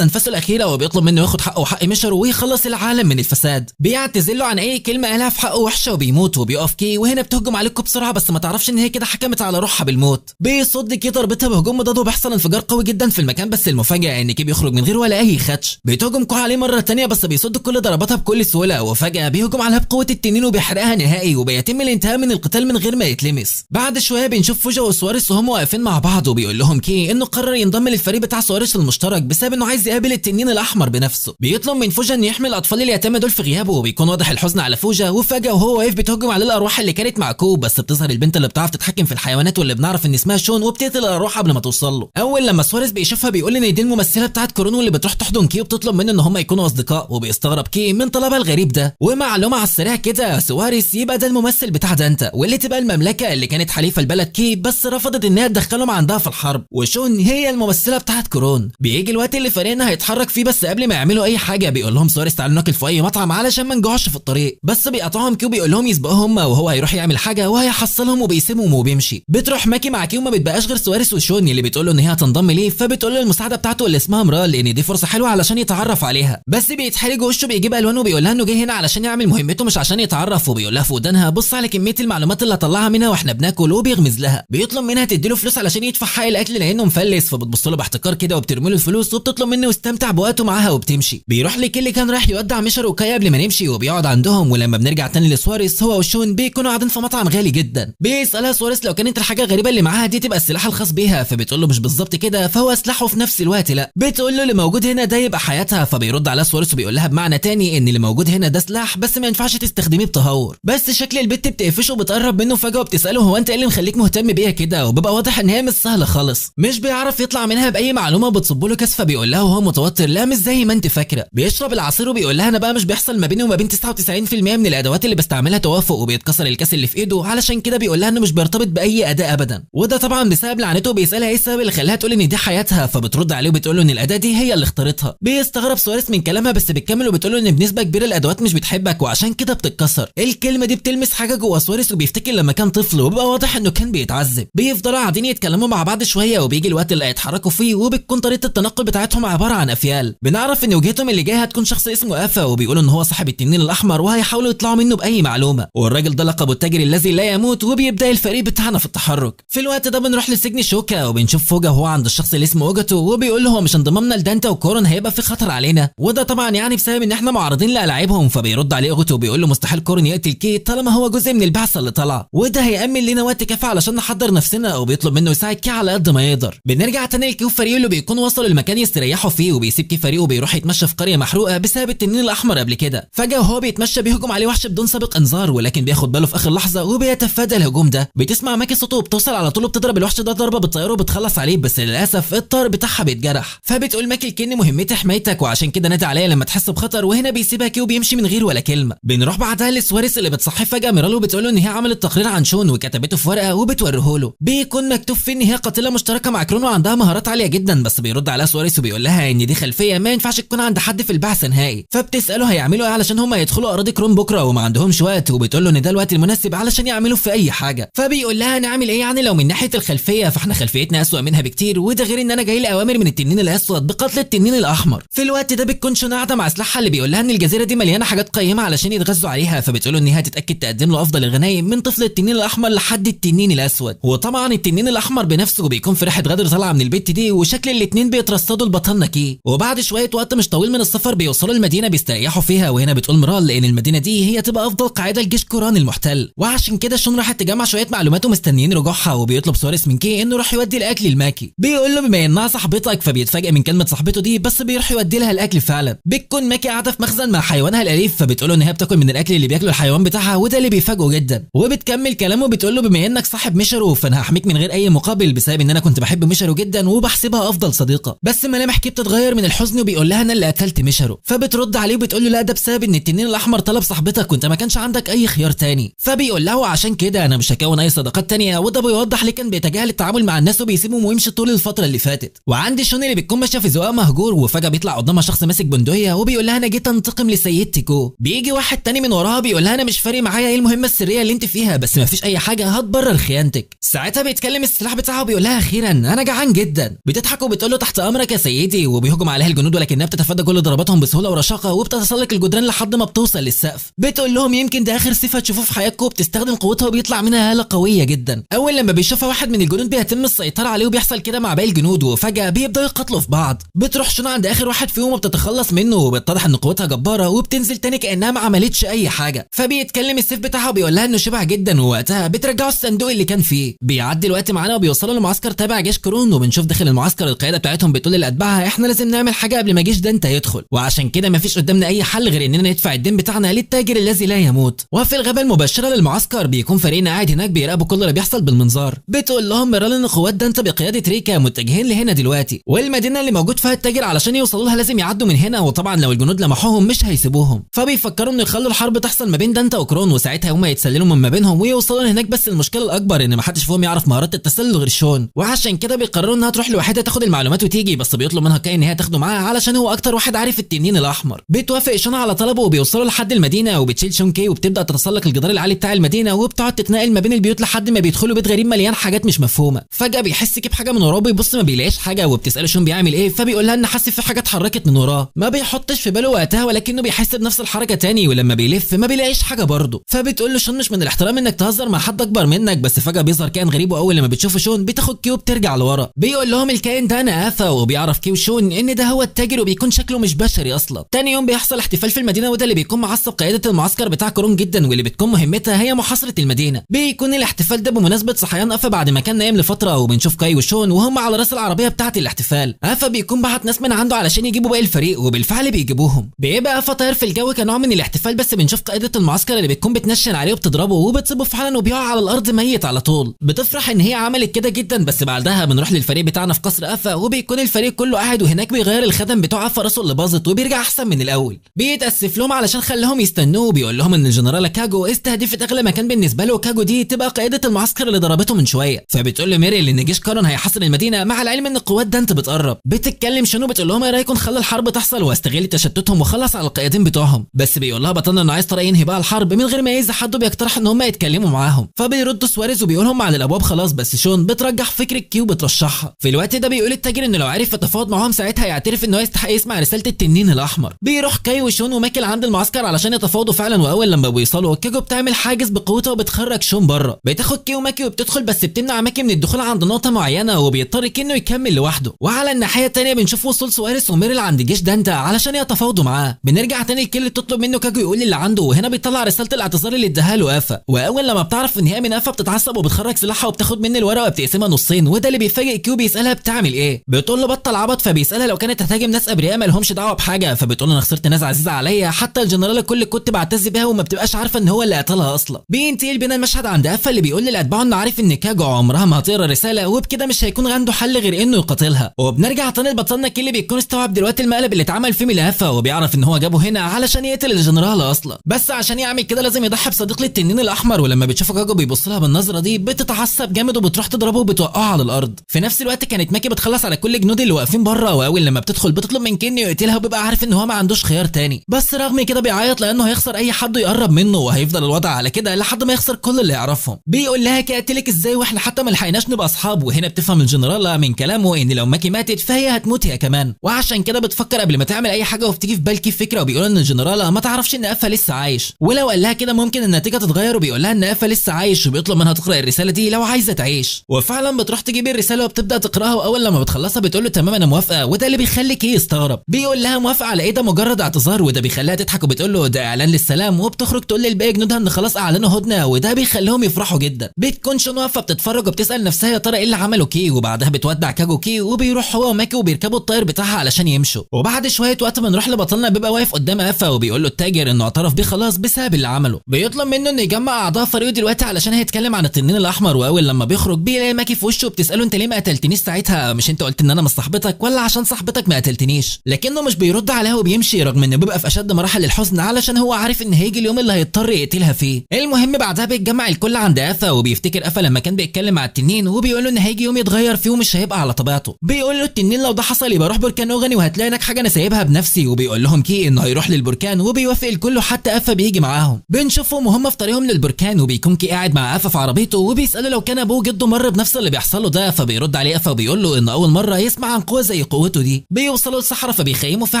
Speaker 1: انفاسه الاخيره وبيطلب منه ياخد حقه وحق ميشرو ويخلص العالم من الفساد. بيعتذر له عن اي كلمه قالها في حقه وحشه وبيموت، وبيقف كي وهنا بتهجم عليكم بسرعه بس ما تعرفش ان هي كده حكمت على روحها بالموت. بيصد كي ضربتها بهجوم مضاد وبيحصل انفجار قوي جدا في المكان، بس المفاجاه ان كي بيخرج من غير ولا اي خدش. بيتهجم كو عليه مره ثانيه بس بيصد كل ضرباتها بكل سهوله، وفجاه بيهجم عليها بقوه التنين وبيحرقها نهائي، وبيتم الانتهاء من القتال من غير ما يتلمس. بعد شويه بنشوف فوجا وسواريز وهم واقفين مع بعض، وبيقول لهم كي انه قرر ينضم للفريق بتاع سواريز المشترك بسبب انه عايز يقابل التنين الاحمر بنفسه. بيطلب من فوجا انه يحمي الاطفال اليتامى دول في غيابه، وبيكون واضح الحزن على فوجا. وفجاه وهو واقف بتهجم على الارواح اللي كانت مع كو، بس بتظهر البنت اللي بتعرف تتحكم في الحيوانات واللي بنعرف ان اسمها شون، وبتقتل الارواح قبل ما توصل له. اول لما سواريز بيشوفها بيقول ان دي الممثله بتاعت كورونو اللي بتروح تحضن كي وبتطلب منه ان هم يكونوا اصدقاء، وبيستغرب كي من طلبها الغريب ده. ومعلومه على السريع كده سواريز يبقى ده الممثل بتاع دانتا، واللي تبقى المملكه اللي كانت حليفه البلد كي بس رفضت انها تدخلهم عندها في الحرب، وشون هي الممثله بتاعت كورون. بيجي الوقت اللي فريقنا هيتحرك فيه، بس قبل ما يعملوا اي حاجه بيقول لهم سواريز تعالوا ناكل في اي مطعم علشان ما نجوعش في الطريق، بس بيقطعهم كيو بيقول لهم يسبقوهم وهو هيروح يعمل حاجه وهيحصلهم وبيسيبهم وبيمشي. بتروح ماكي مع كيو ما بتبقاش غير سواريز وشون اللي بتقول له ان هي هتنضم ليه، فبتقول له المساعده بتاعته اللي اسمها مرال لان دي فرصه حلوه علشان يتعرف عليها، بس بيتحرج وشه بيجيب الوان وبيقول لها انه جاي هنا علشان يعمل مهمته مش عشان يتعرف، وبيقول لها في ودانها بص على كميه المعلومات اللي هطلعها منها واحنا بناكل، وبيغمز لها. بيطلب منها تديله فلوس علشان يدفع حق الاكل لانه مفلس، فبتبص له باحتقار كده وبترمي له الفلوس وبتطلب منه يستمتع بوقته معاها وبتمشي. بيروح لكي اللي كان رايح يودع ميشرو وكاي قبل ما نمشي وبيقعد عندهم، ولما بنرجع تاني لسواريز هو وشون بيكونوا قاعدين في مطعم غالي جدا. بيسالها سواريز لو كانت الحاجه الغريبه اللي معاها دي تبقى السلاح الخاص بيها، فبتقول له مش بالظبط كده، فهو سلاحه في نفس الوقت لا. بتقول له اللي موجود هنا ده يبقى حياتها، فبيرد على سواريز وبيقول لها بمعنى تاني ان اللي موجود هنا ده سلاح بس ما ينفعش تستخدميه بتهور. بس شكل البت بتقفشه وبتقرب منه فجأة وبتساله هو انت ايه اللي مخليك مهتم بيها كده، وبيبقى واضح ان هي مش سهله خالص، مش بيعرف يطلع منها باي معلومه وبتصب له كاس. فبيقول لها وهو متوتر لا مش زي ما انت فاكره. بيشرب العصير وبيقول لها انا بقى مش بيحصل ما بيني وما بين 99% من الادوات اللي بستعملها توافق، وبيتكسر الكاس اللي في ايده علشان كده بيقول لها انه مش بيرتبط باي اداه ابدا، وده طبعا بسبب لعنته. بيسالها ايه السبب اللي خلاها تقول ان دي حياتها، فبترد عليه وبتقول له ان الاداه دي هي اللي اختارتها. بيستغرب سواريز من كلامها بس بتكمل وبتقول له ان بنسبه كبيره الادوات مش بتحبك وعشان كده بتتكسر. الكلمه دي بتلمس حاجه جوه سواريز وبيفتكر لما كان طفل وبيبقى واضح انه كان بيتعذب. بيفضلوا قاعدين يتكلموا مع بعض شويه وبيجي الوقت اللي هيتحركوا فيه، وبتكون طريقه التنقل بتاعتهم عباره عن افيال. بنعرف ان وجهتهم اللي جايه هتكون شخص اسمه افا، وبيقولوا ان هو صاحب التنين الاحمر وهيحاولوا يطلعوا منه باي معلومه، والراجل ده لقبه التاجر الذي لا يموت. وبيبدا الفريق بتاعنا في التحرك. في الوقت ده بنروح لسجن شوكا وبنشوف فوجا وهو عند الشخص اللي اسمه اوجاتو، وبيقول له هو مش انضمامنا لدانتا وكورون هيبقى في خطر علينا، وده طبعا يعني بسبب ان احنا معارضين لألاعيبهم. فبيرد عليه اوجاتو وبيقول له مستحيل كورون يقتل كي طالما هو جزء من البعثه اللي طالعه، وده هيأمن لنا وقت كافي علشان نحضر نفسنا، وبيطلب منه يساعد كي على قد ما يقدر. بنرجع تاني لكي وفريقه اللي بيكونوا وصلوا المكان يستريحوا فيه، وبيسيب كي فريقه وبيروح يتمشى في قريه محروقه بسبب التنين الاحمر قبل كده. فجاه وهو بيتمشى بيهجم عليه وحش بدون سابق انذار، ولكن بياخد باله في اخر لحظه وبيتفادى الهجوم ده. بتسمع ماكي صوته وبتوصل على طول وبتضرب الوحش ده ضربه بالطياره وبتخلص عليه، بس للاسف الطار بتاعها بيتجرح. فبتقول ماكي الكن مهمتي حمايتك وعشان كده نادي عليا لما تحس بخطر، وهنا بيسيبها كي وبيمشي من غير ولا كلمه. بنروح بعدها لسواريز اللي بتصحي فجاه ميرال وبتقول له ان هي عملت تقرير عن شون وكتبته في ورقه وبتوريه له. بيكون مكتوب فيه ان هي قاتله مشتركه مع كرون وعندها مهارات عاليه جدا، بس بيرد عليها سواريز وبيقول لها ان دي خلفيه ما ينفعش تكون عند حد في البعث نهائي. فبتساله هيعملوا ايه علشان هم يدخلوا اراضي كرون بكره وما عندهمش وقت، وبتقول له ان ده الوقت المناسب علشان يعملوا في اي حاجه. فبيقول لها نعمل ايه يعني لو من ناحيه الخلفيه فاحنا خلفيتنا اسوأ منها بكتير، وده غير ان انا جاي لي اوامر من التنين الاسود بقتل التنين الاحمر. في الوقت ده بتكون شون قاعده مع سلاحها اللي بيقول لها ان الجزيره دي مليانه حاجات قيمه علشان يتغذوا عليها، فبتقول له ان هي هتتاكد تقدم له افضل الغنايم من طفل التنين الاحمر لحد التنين الاسود. وطبعا التنين الاحمر بنفسه بيكون في ريحه غدر طالعه من البيت دي، وشكل الاثنين بيترصدوا البطل كي. وبعد شويه وقت مش طويل من السفر بيوصلوا المدينه بيستريحوا فيها، وهنا بتقول ميرال لان المدينه دي هي تبقى افضل قاعده لجيش كوران المحتل، وعشان كده شون راحت تجمع شويه معلومات ومستنيين رجوعها. وبيطلب سواريز من كي انه يروح يودي الاكل لماكي. بيقول له بما انها صاحبتك، فبيتفاجئ من كلمه صاحبته دي بس بيروح يودي لها الاكل فعلا. بتكون ماكي قاعده في مخزن مع حيوانها الاليف، فبتقول له ان هي بتاكل من الاكل اللي بياكله الحيوان بتاعها، وده اللي بيفاجئه جدا. وبتكمل كلامه بتقول له بما انك صاحب ميشرو فانا هحميك من غير اي مقابل، بسبب ان انا كنت بحب ميشرو جدا وبحسبها افضل صديقه. بس ملامح كي بتتغير من الحزن وبيقول لها انا اللي قتلت ميشرو. فبترد عليه وبتقول له لا ده بسبب ان التنين الاحمر طلب صاحبتك وانت ما كانش عندك اي خيار تاني. فبيقول له عشان كده انا مش هكون اي صداقات تانيه، وده بيوضح ليه كان بيتجاهل التعامل مع الناس وبيسيبهم ويمشي طول الفتره اللي فاتت. وعندي شون اللي بتكون ماشيه في زقاق مهجور، وفجاه بيطلع قدامها شخص ماسك بندقيه وبيقول لها انا جيت انتقم لسيدتي كو. بيجي واحد تاني من وراها بيقول لها انا مش فارق معايا ايه المهمه السريه اللي انت فيها، بس ما فيش اي حاجه هتبرر خيانتك. ساعتها بيتكلم السلاح بتاعه وبيقول لها اخيرا انا جعان جدا. بتضحك وبتقول له تحت امرك يا سيدي، وبيهجم عليها الجنود ولكنها بتتفادى كل ضرباتهم بسهوله ورشاقه وبتتسلق الجدران لحد ما بتوصل للسقف. بتقول لهم يمكن ده اخر صفه تشوفوه في حياتكم، وبتستخدم قوتها وبيطلع منها هاله قويه جدا. اول لما بيشوفها واحد من الجنود بيتم السيطره عليه وبيحصل كده مع باقي الجنود، وفجاه بيبداوا يقاتلوا في بعض. بتروح شون عند اخر واحد فيهم وبتتخلص منه، وبتتضح ان قوتها جباره وبتنزل تاني كانها ما عملتش اي حاجه. فبيتكلم السيف بتاعها وبيقول لها انه شبع جدا، ووقتها بترجعوا الصندوق اللي كان فيه. بيعدي الوقت معانا وبيوصلوا لمعسكر تابع جيش كرون، وبنشوف داخل المعسكر القياده بتاعتهم بتقول لاتباعها احنا لازم نعمل حاجه قبل ما جيش دانتا يدخل، وعشان كده مفيش قدامنا اي حل غير اننا ندفع الدين بتاعنا للتاجر الذي لا يموت. وفي الغابه المباشره للمعسكر بيكون فريقنا قاعد هناك بيراقبوا كل اللي بيحصل بالمنظار. بتقول لهم ميرال ان قوات دانتا بقياده ريكا متجهين لهنا دلوقتي، والمدينه اللي موجود فيها التاجر علشان يوصلوا لها لازم يعدوا من هنا، وطبعا لو الجنود لمحوهم مش هيسيبوهم. فبيفكروا انه يخلوا الحرب تحصل ما بين دانتا وكرون، وساعتها هم يتسللوا من ما بينهم ويوصلوا هناك. بس المشكله الاكبر ان محدش فيهم يعرف مهارات التسلل غير شون، وعشان كده بيقرروا انها تروح لوحدها تاخد المعلومات وتيجي، بس بيطلب منها كاين ان هي تاخده معاها علشان هو اكتر واحد عارف التنين الاحمر. بتوافق شون على طلبه وبيوصلوا لحد المدينه، وبتشيل شون كي وبتبدا تتسلق الجدار العالي بتاع المدينه، وبتقعد تتنقل ما بين البيوت لحد ما بيدخلوا بيت غريب مليان حاجات مش مفهومه. فجاه بيحس كي بحاجه من وراه، بيبص ما بيلاقيش حاجه، وبتساله شون بيعمل ايه، فبيقول لها ان حاسس في حاجه اتحركت من وراه. ما بيحطش في باله وقتها ولكنه بيحس بنفس الحركه تاني، ولما بيلف ما بيلاقيش حاجه برضه. فبتقول له شون مش من الاحترام انك تهزر مع حد اكبر منك، بس فجاه بيظهر كائن غريب، واول لما بتشوف شون بتاخد كي وبترجع لورا. بيقول لهم الكائن ده انا افا، وبيعرف كي وشون ان ده هو التاجر، وبيكون شكله مش بشري اصلا. تاني يوم بيحصل احتفال في المدينه، وده اللي بيكون معصب قياده المعسكر بتاع كرون جدا، واللي بتكون مهمتها هي محاصره المدينه. بيكون الاحتفال ده بمناسبه صحيان افا بعد ما كان نايم لفتره، وبنشوف كاي وشون وهم على راس العربيه بتاعه الاحتفال. افا بيكون بعت ناس من عنده علشان يجيبوا باقي الفريق، وبالفعل بيجيبوهم. بيبقى افا طاير في الجو كنوع من الاحتفال، بس بنشوف قائده المعسكر اللي بتكون بتنشن عليه وبتضربه وبتصيبه فعلا وبيقع على الارض ميت على طول. بتفرح ان هي عملت كده جدا، بس بعدها بنروح للفريق بتاعنا في قصر افا وبيكون الفريق كله قاعد، وهناك بيغير الخدم بتوع افا راسه اللي باظت وبيرجع احسن من الاول. بيتاسف لهم علشان خلاهم يستنوه وبيقول لهم ان الجنرال كاجو استهدفت اغلى مكان بالنسبه له، كاجو دي تبقى قائده المعسكر اللي ضربته من شويه. فبتقول له ميريل ان جيش كارون هيحاصر المدينه مع العلم ان قوات دانت بتقرب. بتتكلم شنو بتقول لهم ايه رايكم نخلي الحرب تحصل واستغل تشتتهم وخلص على القائدين بتوعهم، بس بيقول لها بطلنا انه عايز طريقه ينهي بقى الحرب من غير ما يأذي حد، بيقترح ان هم يتكلموا معاهم. فبيرد سواريز وبيقول هم على الابواب خلاص، بس شون بترجح فكره كيو بترشحها. في الوقت ده بيقول التاجر انه لو عرف يتفاوض معاهم ساعتها يعترف ان هو يستحق يسمع رساله التنين الاحمر. بيروح كاي وشون وماكل عند المعسكر علشان يتفاوضوا فعلا، واول لما بيوصلوا كاجو بتعمل حاجز بقوتها وبتخرج شون بره. بتاخد كيو ماكي وبتدخل، بس بتمنع ماكي من الدخول عند نقطه معينه وبيضطر كأنه يكمل لوحده. وعلى الناحيه الثانيه بنشوف وصول سواريز وميريل عند جيش دانتا علشان يتفاوضوا معاه. بنرجع تاني الكل تطلب منه كاجو يقول اللي عنده، وهنا بيطلع رساله الاعتذار اللي اداها له افا. واول لما بتعرف ان هي من افا بتتعصب وبتخرج سلاحها وبتاخد من الورقه وبتقسمها نصين، وده اللي بيفاجئ كيو. بيسالها بتعمل ايه، بتقول له بطل عبط. فبيسالها لو كانت هتهاجم ناس ابرياء ما لهمش دعوه بحاجه، فبتقول له انا خسرت ناس عزيزه عليا، حتى الجنرال الكل كنت بعتز بيها وما بتبقاش عارفه ان هو اللي قتلها اصلا. بينتقل بينا المشهد عند افا اللي بيقول للاتباع انه عارف ان كاجو عمرها ما هتقرا رساله، وبكده مش هيكون عنده حل غير انه يقاتلها. وبنرجع تاني لبطلنا كي اللي بيكون استوعب دلوقتي المقلب اللي اتعمل فيه من افا، وبيعرف ان هو جابه هنا علشان يقتل الجنرال اصلا، بس عشان يعمل كده لازم يضحي بصديق للتنين الاحمر. ولما بتشوف كاجو بيبص لها بالنظره دي بتتعصب جامد وبتروح تضربه وبتوقعه على الارض. في نفس الوقت كانت ماكي بتخلص على كل الجنود اللي واقفين بره، واول لما بتدخل بتطلب من كين يقتلها وبيبقى عارف ان هو ما عندوش خيار تاني، بس رغم كده بيعيط لانه هيخسر اي حد يقرب منه، وهيفضل الوضع على كده لحد ما يخسر كل اللي يعرفهم. بيقول لها قتلك ازاي واحنا حتى ما لحقناش نبقى اصحاب. وهنا بتفهم الجنرال من كلامه ان لو ماكي ماتت فهي هتموت هي كمان، وعشان كده بتفكر قبل ما تعمل اي حاجه وبتيجي في بالكي فكره. وبيقول ان الجنرال ما تعرفش ان افا لسه عايش، ولو قال لها كده ممكن النتيجه تتغير. وبيقول لها ان افا لسه عايش وبيطلب منها تقرا الرساله دي لو عايزه تعيش. وفعلا بتروح تجيب الرساله وبتبدا تقراها، واول لما بتخلصها بتقول له تمام انا موافقه، وده اللي بيخلي كي يستغرب. بيقول لها موافقه على ايه، ده مجرد اعتذار، وده بيخليها تضحك وبتقول له ده اعلان للسلام. وبتخرج تقول للباقي جنودها ان خلاص اعلنوا هدنه، وده بيخليهم يفرحوا جدا. بتكون شون واقفه بتتفرج وبتسال نفسها يا ترى ايه اللي عمله كي، وبعدها بتودع كاجو كي وبيروح هو وماكي وبيركبوا الطائر بتاعها علشان يمشوا. وبعد شويه وقت بنروح لبطلنا بيبقى واقف قدام افا وبيقول له التاجر انه اعترف بيه خلاص بسبب اللي عمله. بيطلب منه انه يجمع اعضاء فريقه دلوقتي علشان هيتكلم عن التنين الاحمر. واول لما بيخرج بيلاقي ماكي في وشه وبتساله انت ليه ما قتلتنيش ساعتها، مش انت قلت ان انا مش صاحبتك ولا عشان صاحبتك ما قتلتنيش؟ لكنه مش بيرد عليها وبيمشي، رغم انه بيبقى في اشد مراحل الحزن علشان هو عارف ان هيجي اليوم اللي هيضطر يقتلها فيه. المهم بعدها بيتجمع الكل عند افا وبيفتكر افا لما كان بيتكلم مع التنين وبيقول له ان هيجي يوم يتغير فيه ومش هيبقى على طبيعته. بيقول له التنين لو ده حصل يبقى روح بركان اوغاني وهتلاقي هناك حاجه انا سايبها بنفسي. وبيقول لهم كي انه هيروح للبركان وبيوافق الكل حتى افا بيجي معاهم. بنشوفهم وهم في طريقهم للبركان وبيكون كي قاعد مع افا في عربيته وبيساله لو كان ابوه جده مر بنفس اللي بيحصل له ده. فبيرد عليه افا وبيقول له ان اول مره يسمع عن قوه زي قوته دي. بيوصلوا للصحراء فبيخيموا فيها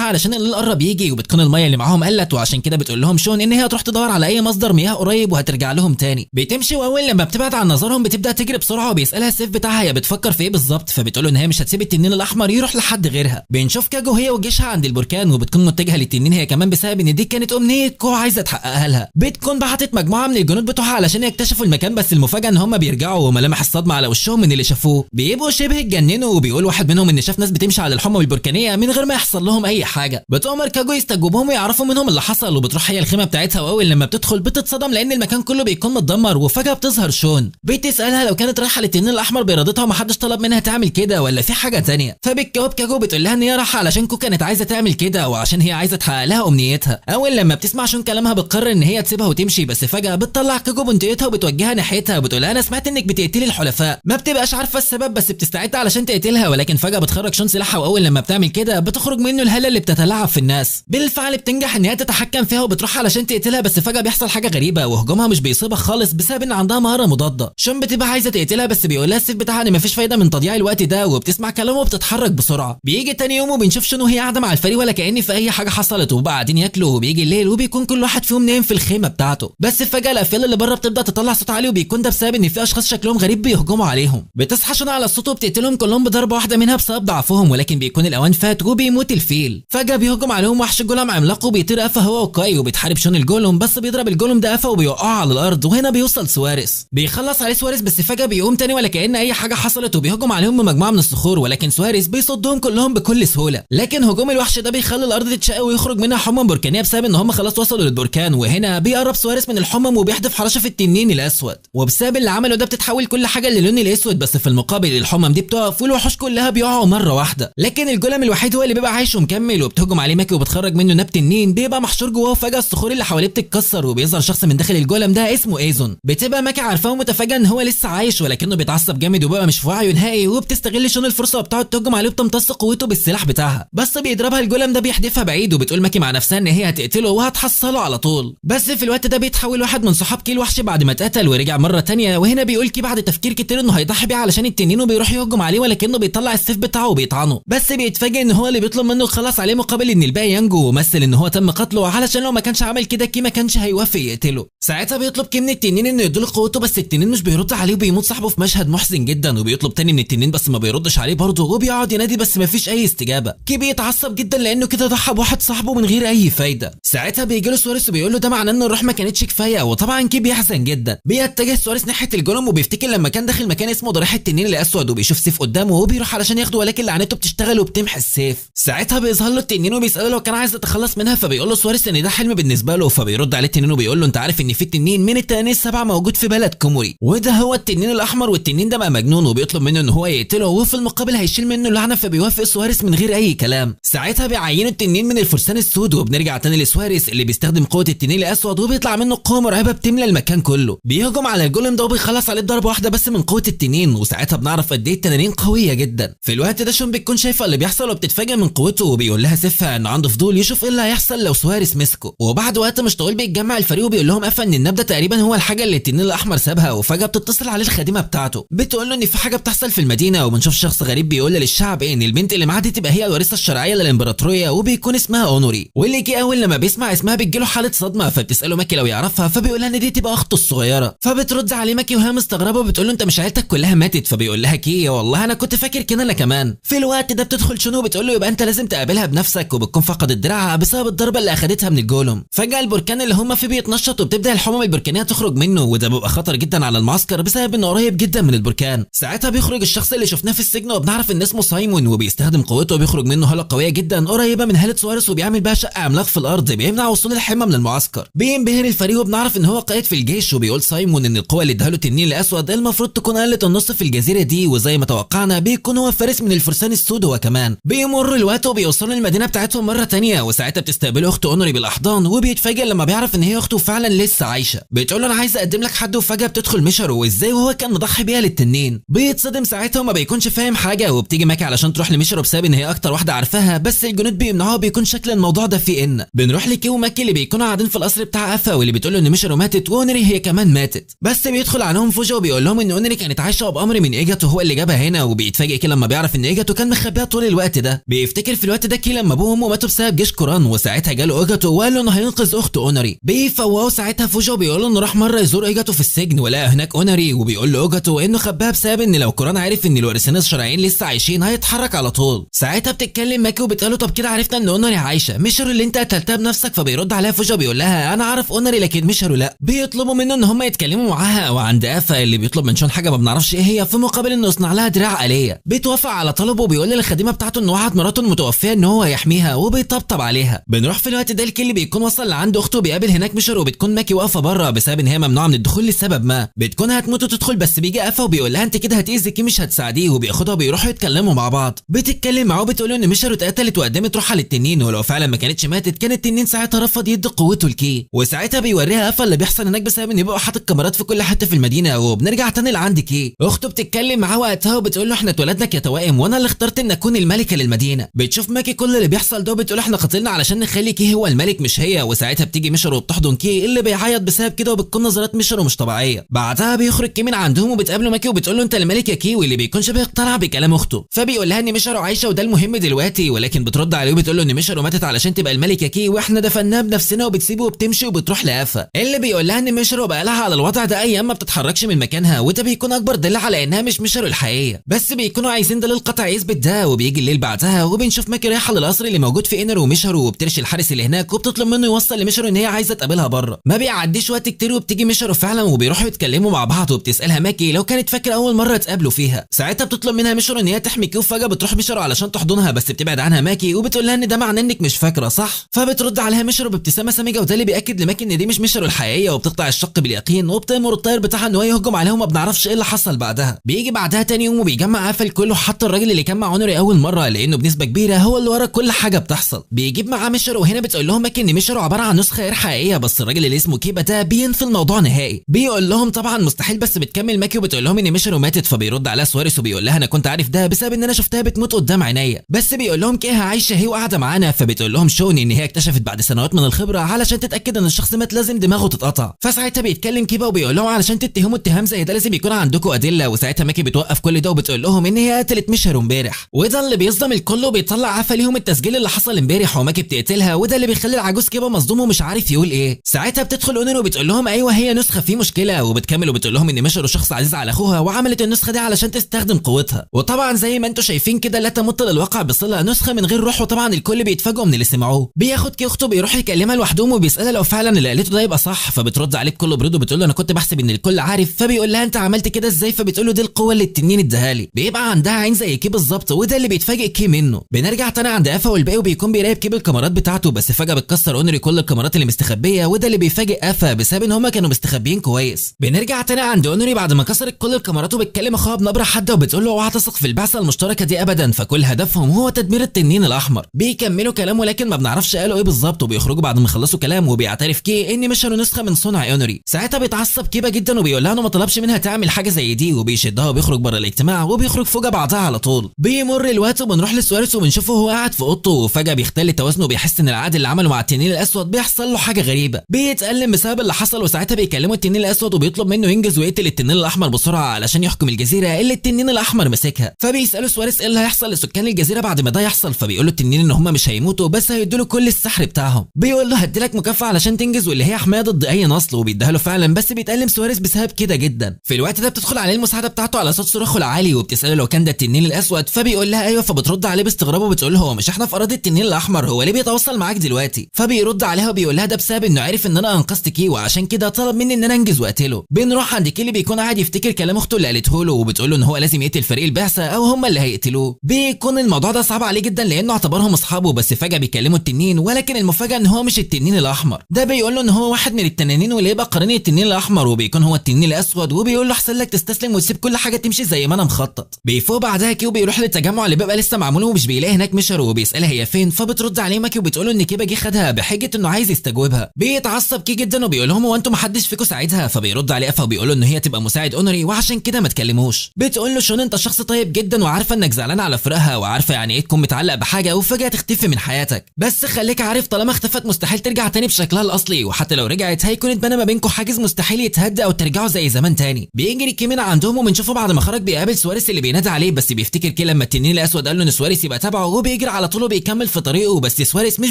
Speaker 1: علشان الليل قرب يجي، وبتكون الميه اللي معاهم قلت، وعشان كده بتقول لهم شون ان هي هتروح تدور على اي مصدر مياه قريب وهترجع لهم تاني. بتمشي واول لما بتبعد عن نظرهم بتبدا تجري بسرعه وبيسالها السيف بتاعها هي بتفكر في ايه بالظبط. فبتقول له ان هي مش هتسيب التنين الاحمر يروح لحد غيرها. بنشوف كاجو هي وجيشها عند البركان وبتكون متجهه للتنين هي كمان بسبب ان دي كانت امنيه كو عايزه تحققها لها. بتكون بعتت مجموعه من الجنود بتوعها علشان يكتشفوا المكان، بس المفاجاه ان هم بيرجعوا وملامح الصدمه على وشهم من اللي شافوه. بيبقوا شبه اتجننوا، وبيقول واحد منهم ان شاف ناس بتمشي على الحمم البركانيه من غير ما يحصل لهم اي حاجه. بتؤمر كاجو يستجوبهم ويعرفوا منهم اللي حصل، وبتروح هي الخيمه بتاعتها واول لما بتدخل بتتصدم لان المكان كله بيكون متدمر. وفجاه بتظهر شون بتسالها لو كانت رايحه للتنين الاحمر بارادتها ومحدش طلب منها تعمل كده ولا في حاجه تانية. فبتجاوب كاجو بتقول لها ان هي رايحه علشان كو كانت عايزه تعمل كده وعشان هي عايزه تحقق لها امنيتها. اول لما بتسمع شون كلامها بتقرر ان هي تسيبها وتمشي، بس فجاه بتطلع كاجو بنطقتها وبتوجهها ناحيتها وبتقول لها انا سمعت انك بتقتلي الحلفاء. ما بتبقاش عارفه السبب بس بتستعد علشان تقتلها، ولكن فجاه بتخرج شون سلاحها واول لما بتعمل كده بتخرج منه الهاله اللي بتتلاعب في الناس. بالفعل بتنجح ان هي تتحكم فيها وبتروح علشان تقتلها، بس فجاه بيحصل حاجه غريبه وهجومها مش بيصيبها خالص بسبب ان عندها مهاره مضاده. شون بتبقى عايزه تقتلها بس بيقول لها السيف بتاعها ان مفيش فايده من تضييع الوقت ده، وبتسمع كلامه وبتتحرك بسرعه. بيجي تاني يوم وبنشوف شون وهي قاعده مع الفريق ولا كأن في اي حاجه حصلت، وبقى قاعدين ياكلوا. وبيجي الليل وبيكون كل واحد فيهم نايم في الخيمه بتاعته، بس فجاه الافيال اللي بره بتبدا تطلع صوت عالي وبيكون ده بسبب ان في اشخاص شكلهم غريب بيهجموا عليهم. بتصحى شون على الصوت وبتقتلهم كلهم بضربه واحده منها بسبب ضعفهم، ولكن بيكون الاوان فات وبيموت الفيل. فجاه بيهجم عليهم وحش جولم عملاق وبيطير افا هو وكاي وبتحارب شون الجولم، بس بيضرب الجولم ده افا وبيوقعه على الارض. وهنا بيوصل سواريز بيخلص عليه سواريز، بس فجاه بيقوم تاني ولا كأن اي حاجه حصلت وبيهجم عليهم بمجموعه من الصخور، ولكن سواريز بيصدهم كلهم بكل سهوله. لكن هجوم الوحش ده بيخلي الارض بيتشق ويخرج منها حمم بركانيه بسبب ان هم خلاص وصلوا للبركان. وهنا بيقرب سواريز من الحمم وبيحدف حرشه في التنين الاسود، وبسبب اللي عمله ده بتتحول كل حاجه للون الاسود، بس في المقابل الحمم دي بتقف والوحوش كلها بيقعوا مره واحده. لكن الجولم الوحيد هو اللي بيبقى عايش ومكمل، وبتهجم عليه ماكي وبتخرج منه ناب تنين بيبقى محشور جواه، وفجاه الصخور اللي حواليه بتتكسر وبيظهر شخص من داخل الجولم ده اسمه ايزون. بتبقى ماكي عارفاه ومتفاجئه ان هو لسه عايش، ولكنه بيتعصب جامد وبيبقى مش في وعيه نهائي، وبتستغل شون الفرصه وبتقعد تهجم عليه وبتمتص قوته بالسلاح بتاعها، بس بيضربها الجولم ده بيحدفها بعيد، وبتقول ماكي مع نفسها ان هي هتقتله وهتحصله على طول. بس في الوقت ده بيتحول واحد من صحاب كي الوحش بعد ما اتقتل ورجع مره تانية، وهنا بيقول كي بعد تفكير كتير انه هيضحي بيه علشان التنين وبيروح يهجم عليه، ولكنه بيطلع السيف بتاعه وبيطعنه، بس بيتفاجئ ان هو اللي بيطلب منه يخلص عليه مقابل ان الباقي ينجو، ومثل ان هو تم قتله علشان لو ما كانش عمل كده كي ما كانش هيوافق يقتله. ساعتها بيطلب كي من التنين انه يديله قوته، بس التنين مش بيرد عليه وبيموت صاحبه في مشهد محزن جدا، وبيطلب تاني من التنين بس ما بيردش عليه برضه، وبيقعد ينادي بس ما فيش اي استجابه. كي بيتعصب جدا لانه كده ضحى بواحد صاحبه من غير اي فايده. ساعتها بيجي له سواريز وبيقول له ده معناه ان الروح ما كانتش كفايه، وطبعا كي بيحزن جدا. بيتجه سواريز ناحيه الجولم وبيفتكر لما كان داخل مكان اسمه ضريح التنين الاسود وبيشوف سيف قدامه وبيروح علشان ياخده، ولكن لعنته بتشتغل وبتمحي السيف. ساعتها بيظهر له التنين وبيساله لو كان عايز يتخلص منها، فبيقول له سواريز ان ده حلم بالنسبه له، فبيرد عليه التنين وبيقول له انت عارف ان في تنين من التنانين السبعه موجود في بلد كوموري، وده هو التنين الاحمر، والتنين ده بقى مجنون وبيطلب منه ان هو يقتله، وفي المقابل هيشيل منه اللعنه، فبيوافق سواريز من غير اي كلام. ساعتها بيعينوا التنين من الفرسان السود، وبنرجع تاني لسواريز اللي بيستخدم قوه التنين الاسود، وبيطلع منه قوه مرعبه بتملى المكان كله. بيهجم على الجولم ده وبيخلص عليه بضربه واحده بس من قوه التنين، وساعتها بنعرف قد ايه التنانين قويه جدا. في الوقت ده شون بتكون شايفه اللي بيحصل وبتتفاجئ من قوته، وبيقول لها سيفها ان عنده فضول يشوف ايه اللي هيحصل لو سواريز مسكه. وبعد وقت مش طويل بيتجمع الفريق وبيقول لهم ان الناب ده تقريبا هو الحاجه اللي التنين الاحمر سابها، وفجاه بتتصل عليه الخادمه بتاعته بتقول له ان في حاجه بتحصل في المدينه، وبنشوف شخص غريب بيقول للشعب ان البنت اللي معاه دي تبقى هي الوارثه الشرعيه للامبراطوريه، وبيكون اسمها اونوري. واللي كي اول لما بيسمع اسمها بتجيله حاله صدمه، فبتساله ماكي لو يعرفها، فبيقول لها ان دي تبقى اخته الصغيره، فبترد عليه ماكي وهي مستغربه وبتقول له انت مش عيلتك كلها ماتت؟ فبيقول لها كي والله انا كنت فاكر كده انا كمان. في الوقت ده بتدخل شنو بتقول له يبقى انت لازم تقابلها بنفسك، وبتكون فقدت دراعها بسبب الضربه اللي اخدتها من الجولم. فجاه البركان اللي هم فيه بيتنشط وبتبدا الحمم البركانيه تخرج منه، وده بيبقى خطر جدا على المعسكر بسبب انه قريب جدا من البركان. ساعتها بيخرج الشخص اللي شفناه في السجن، وبنعرف ان اسمه سايمون، وبيستخدم قوته وبيخرج منه هاله قويه جدا قريبه من هاله سواريز، وبيعمل بها شق عملاق في الارض بيمنع وصول الحمى من المعسكر. بينبهر الفريق وبنعرف ان هو قائد في الجيش، وبيقول سايمون ان القوه اللي اداها له التنين الاسود المفروض تكون قلت النص في الجزيره دي، وزي ما توقعنا بيكون هو فارس من الفرسان السود هو كمان. بيمر الوقت وبيوصلوا المدينه بتاعتهم مره ثانيه، وساعتها بتستقبله اخته اونوري بالاحضان، وبيتفاجئ لما بيعرف ان هي اخته فعلا لسه عايشه. بتقول له انا عايز اقدم لك حد، وفجاه بتدخل ميشارو وازاي وهو كان مضحي بيها للتنين. بيتصدم ساعتها وما بيكونش فاهم حاجه، وبتيجي ماكي علشان تروح لميشارو بسبب ان هي اكتر واحده عارفاها، بس الجنود بيمنعوها، بيكون شكل الموضوع ده فيه ان بنروح لكي وماكي اللي بيكونوا قاعدين في القصر بتاع افا، واللي بتقول له ان ميشارو ماتت واونري هي كمان ماتت. بس بيدخل عليهم فوجا وبيقول لهم ان اونري كانت عايشه بامر من ايجاتو هو اللي جابها هنا، وبيتفاجئ كي لما بيعرف ان ايجاتو كان مخبيها طول الوقت ده. بيفتكر في الوقت ده كي لما ابوه وامه ماتوا بسبب جيش كوران، وساعتها جاله ايجاتو وقال له انه هينقذ اخته اونري. بيفوقوا ساعتها فوجا وبيقول له انه راح مره يزور ايجاتو في السجن ولقى هناك اونري، وبيقول له ايجاتو انه خباها بسبب ان لو كوران عارف ان الوارثين الشرعيين لسه عايشين هيتحرك على طول. ساعتها بتتكلم ماكي وبتقول له طب كده عرفنا ان اونري عايشه، ميشارو اللي انت قتلتها بنفسك؟ فبيرد عليها فوجا بيقول لها انا عارف اونري لكن ميشارو لا. بيطلبوا منه ان هم يتكلموا معاها وعند افا اللي بيطلب من شون حاجه ما بنعرفش ايه هي، في مقابل انه يصنع لها دراع آلية. بيتوافق على طلبه وبيقول للخادمه بتاعته انه وعد مراته المتوفيه ان هو هيحميها، وبيطبطب عليها. بنروح في الوقت ده الكل بيكون وصل لعند اخته، بيقابل هناك ميشارو، وبتكون ماكي واقفه بره بسبب ان هي ممنوعه من الدخول لسبب ما. بتكون هتموت وتدخل، بس بيجي افا وبيقول لها انت كده هتاذي كي مش هتساعديه، وبياخدها وبيروحوا يتكلموا مع بعض. بتتكلم معاه وبتقول له ان ميشارو اتقتلت وقدمت روحها للتنين، ولو فعلا ما كانتش ماتت كان التنين ساعتها رفض يدي قوته لكي. وساعتها بيوريها افا اللي بيحصل هناك بسبب ان بيبقى حاطط كاميرات في كل حته في المدينه. وبنرجع تاني لعند كي، اخته بتتكلم معاه وقتها وبتقول له احنا اتولدنا كتوائم وانا اللي اخترت ان اكون الملكه للمدينه. بتشوف ماكي كل اللي بيحصل ده وبتقول احنا قتلنا علشان نخلي كي هو الملك مش هي. وساعتها بتيجي ميشارو وبتحضن كي اللي بيعيط بسبب كده، وبتكون نظرات ميشارو مش طبيعيه. بعدها بيخرج كي من عندهم وبتقابله ماكي وبتقول له انت الملك يا كي، واللي بيكون شبه اقتنع بكلام اخته. فبيقول لها ان ميشارو عايشه وده المهم دلوقتي، ولكن بترد عليه وبتقول له ان ميشارو ماتت علشان تبقى الملك يا كي واحنا دفناها بنفسنا، وبتسيبه وبتمشي وبتروح لافا اللي بيقول لها ان ميشارو بقى لها على الوضع ده ايام ما بتتحركش من مكانها، وده بيكون اكبر دليل على انها مش ميشارو الحقيقيه، بس بيكونوا عايزين دليل قطعي يثبت ده. وبيجي الليل بعدها وبنشوف ماكي رايحه للقصر اللي موجود في انر وميشارو، وبترشي الحارس اللي هناك وبتطلب منه يوصل لميشارو ان هي عايزه تقابلها بره. ما بيعديش وقت كتير وبتيجي ميشارو فعلا، وبيروحوا يتكلموا مع بعض، وبتسالها ماكي لو كانت فاكره اول مره اتقابلوا فيها. ساعتها بتطلب منها ميشارو ان هي تحمي كي، وفجاه بتروح ميشارو علشان تحضنها، بس بتبعد عنها ماكي وبتقول لها ان ده معناه انك مش فاكره صح؟ فبترد عليها ميشرو بابتسامه سامجه، وده اللي بياكد لماكي ان دي مش ميشرو الحقيقيه، وبتقطع الشق باليقين وبتامر الطاير بتاعها ان هو يهجم عليهم وما بنعرفش ايه اللي حصل بعدها. بيجي بعدها تاني يوم وبيجمع قفل كله حتى الراجل اللي كان مع اونوري اول مره، لانه بنسبه كبيره هو اللي ورا كل حاجه بتحصل. بيجيب معاه ميشرو، وهنا بتقول لهم ماكي ان ميشرو عباره عن نسخه غير حقيقيه، بس الراجل اللي اسمه كيبا ده بينفي الموضوع نهائي. بيقول لهم طبعا مستحيل، بس بتكمل ماكي وبتقول لهم ان ميشرو ماتت. فبيرد عليها سواريز وبيقول لها انا كنت عارف ده بسبب ان انا شفتها بتموت قدام عينيا، بس بيقول لهم كيها عايشه هي وقاعده معانا. فبتقول لهم شوني ان هي اكتشفت بعد سنوات من الخبره علشان تتاكد ان الشخص مات لازم دماغه تتقطع. فساعتها بيتكلم كيبا وبيقول لهم علشان تتهموا اتهام زي ده لازم يكون عندكم ادله. وساعتها ماكي بتوقف كل ده وبتقول لهم ان هي قتلت ميشرو امبارح، وده اللي بيصدم الكل وبيطلع عفا ليهم التسجيل اللي حصل امبارح، وماكي بتقتلها، وده اللي بيخلي العجوز كيبا مصدوم ومش عارف يقول ايه. ساعتها بتدخل اونوري وبتقول لهم ايوه هي نسخه في مشكله، وبتكمل وبتقول لهم ان ميشرو شخص عزيز على اخوها وعملت النسخه دي علشان تستخدم قوتها. وطبعا زي ما انتم شايفين كده لا تمت للواقع بصله، نسخه من غير روح. وطبعا الكل بيتفاجئوا من اللي سمعوه. بياخد كي اخته بيروح يكلمها لوحدهم وبيسالها لو فعلا اللي قالته ده يبقى صح. فبترد عليه بكل برود وبتقول له انا كنت بحسب ان الكل عارف. فبيقول لها انت عملت كده ازاي؟ فبتقول له دي القوه اللي التنين اداها لي. بيبقى عندها عين زي كي بالظبط، وده اللي بيتفاجئ كي منه. بنرجع تاني عند افا والباقي وبيكون بيراقب كي بالكاميرات بتاعته، بس فجاه بتكسر اونري كل الكاميرات اللي مستخبيه، وده اللي بيفاجئ افا بسبب ان هما كانوا مستخبيين كويس. بنرجع تاني عند اونري بعد ما كسرت كل الكاميرات وبتكلم اخوها بنبره حاده وبتقول له اوعى تثق في البعثه المشتركه دي ابدا، فكل هدفهم هو تدمير التنين الاحمر. بيكملوا كلام ولكن ما بنعرفش قالوا ايه بالظبط، وبيخرجوا بعد ما يخلصوا كلام وبيعترف كي ان ميشرو نسخه من صنع اونري. ساعتها بيتعصب كيبا جدا وبيقول لها انه ما طلبش منها تعمل حاجه زي دي، وبيشدها وبيخرج بره الاجتماع وبيخرج فوجا بعدها على طول. بيمر الوقت وبنروح لسواريز وبنشوفه وهو قاعد في اوضته، وفجاه بيختل توازنه وبيحس ان العقد اللي عمله مع التنين الاسود بيحصل له حاجه غريبه. بيتألم بسبب اللي حصل، وساعتها بيكلموا التنين الاسود وبيطلب منه ينجز ويقتل التنين الاحمر بسرعه علشان يحكم الجزيره اللي التنين الاحمر مسكها. فبيسالوا سواريز ايه اللي هيحصل لسكان الجزيره بعد ما ده يحصل. فبيقول له التنين ان هم مش هيموتوا بس هيدوا له كل السحر بتاعهم. بيقول له هديلك مكافاه علشان تنجز واللي هي حمايه ضد اي نصل، وبيديها له فعلا، بس بيتألم سواريز بسبب كده جدا. في الوقت ده بتدخل عليه المساعده بتاعته على صوت صراخه العالي وبتساله لو كان ده التنين الاسود. فبيقول لها ايوه. فبترد عليه باستغراب وبتقول له هو مش احنا في اراضي التنين الاحمر، هو ليه بيتواصل معاك دلوقتي؟ فبيرد عليها وبيقول لها ده بسبب انه عارف ان انا انقذت كي وعشان كده طلب مني ان انا انجز واقتله. بنروح عند كي اللي بيكون قاعد يفتكر كلام اخته اللي قالته له، وبتقول له ان هو لازم يقتل فريق البعثه او هم اللي هيقتلوه. بيكون الموضوع ده صعب عليه جدا لانه اعتبرهم اصحابه، بس فجاه بيكلموا التنين، ولكن المفاجاه ان هو مش التنين الاحمر. ده بيقول له ان هو واحد من التنانين واللي يبقى قرين التنين الاحمر، وبيكون هو التنين الاسود، وبيقول له احسن لك تستسلم وتسيب كل حاجه تمشي زي ما انا مخطط. بيفوق بعدها كي وبيروح للتجمع اللي بيبقى لسه معمول ومش بيلاقي هناك ميشرو، وبيسالها هي فين. فبترد عليه ماكي وبتقول له ان كيبا جه خدها بحجه انه عايز يستجوبها. بيتعصب كي جدا وبيقول لهم هو انتوا محدش فيكم ساعدها. فبيرد عليه افا وبيقول له ان هي تبقى مساعد اونري وعشان كده ما تكلموش. بتقول له شون انت شخص طيب جدا وعارفه انك زعلان على فراقها وعارفه يعني ايه تكون متعلق بحاجه وفجاه تختفي من حياتك، بس خليك عارف طالما اختفت مستحيل ترجع تاني بشكلها الاصلي، وحتى لو رجعت هيكون اتبنى ما بينكم حاجز مستحيل يتهدى او ترجعوا زي زمان تاني. بيجري كي من عندهم وبنشوفه بعد ما خرج بيقابل سواريز اللي بينادي عليه، بس بيفتكر كي لما التنين الاسود قال له ان سواريز يبقى تبعه وبيجري على طول وبيكمل في طريقه، بس سواريز مش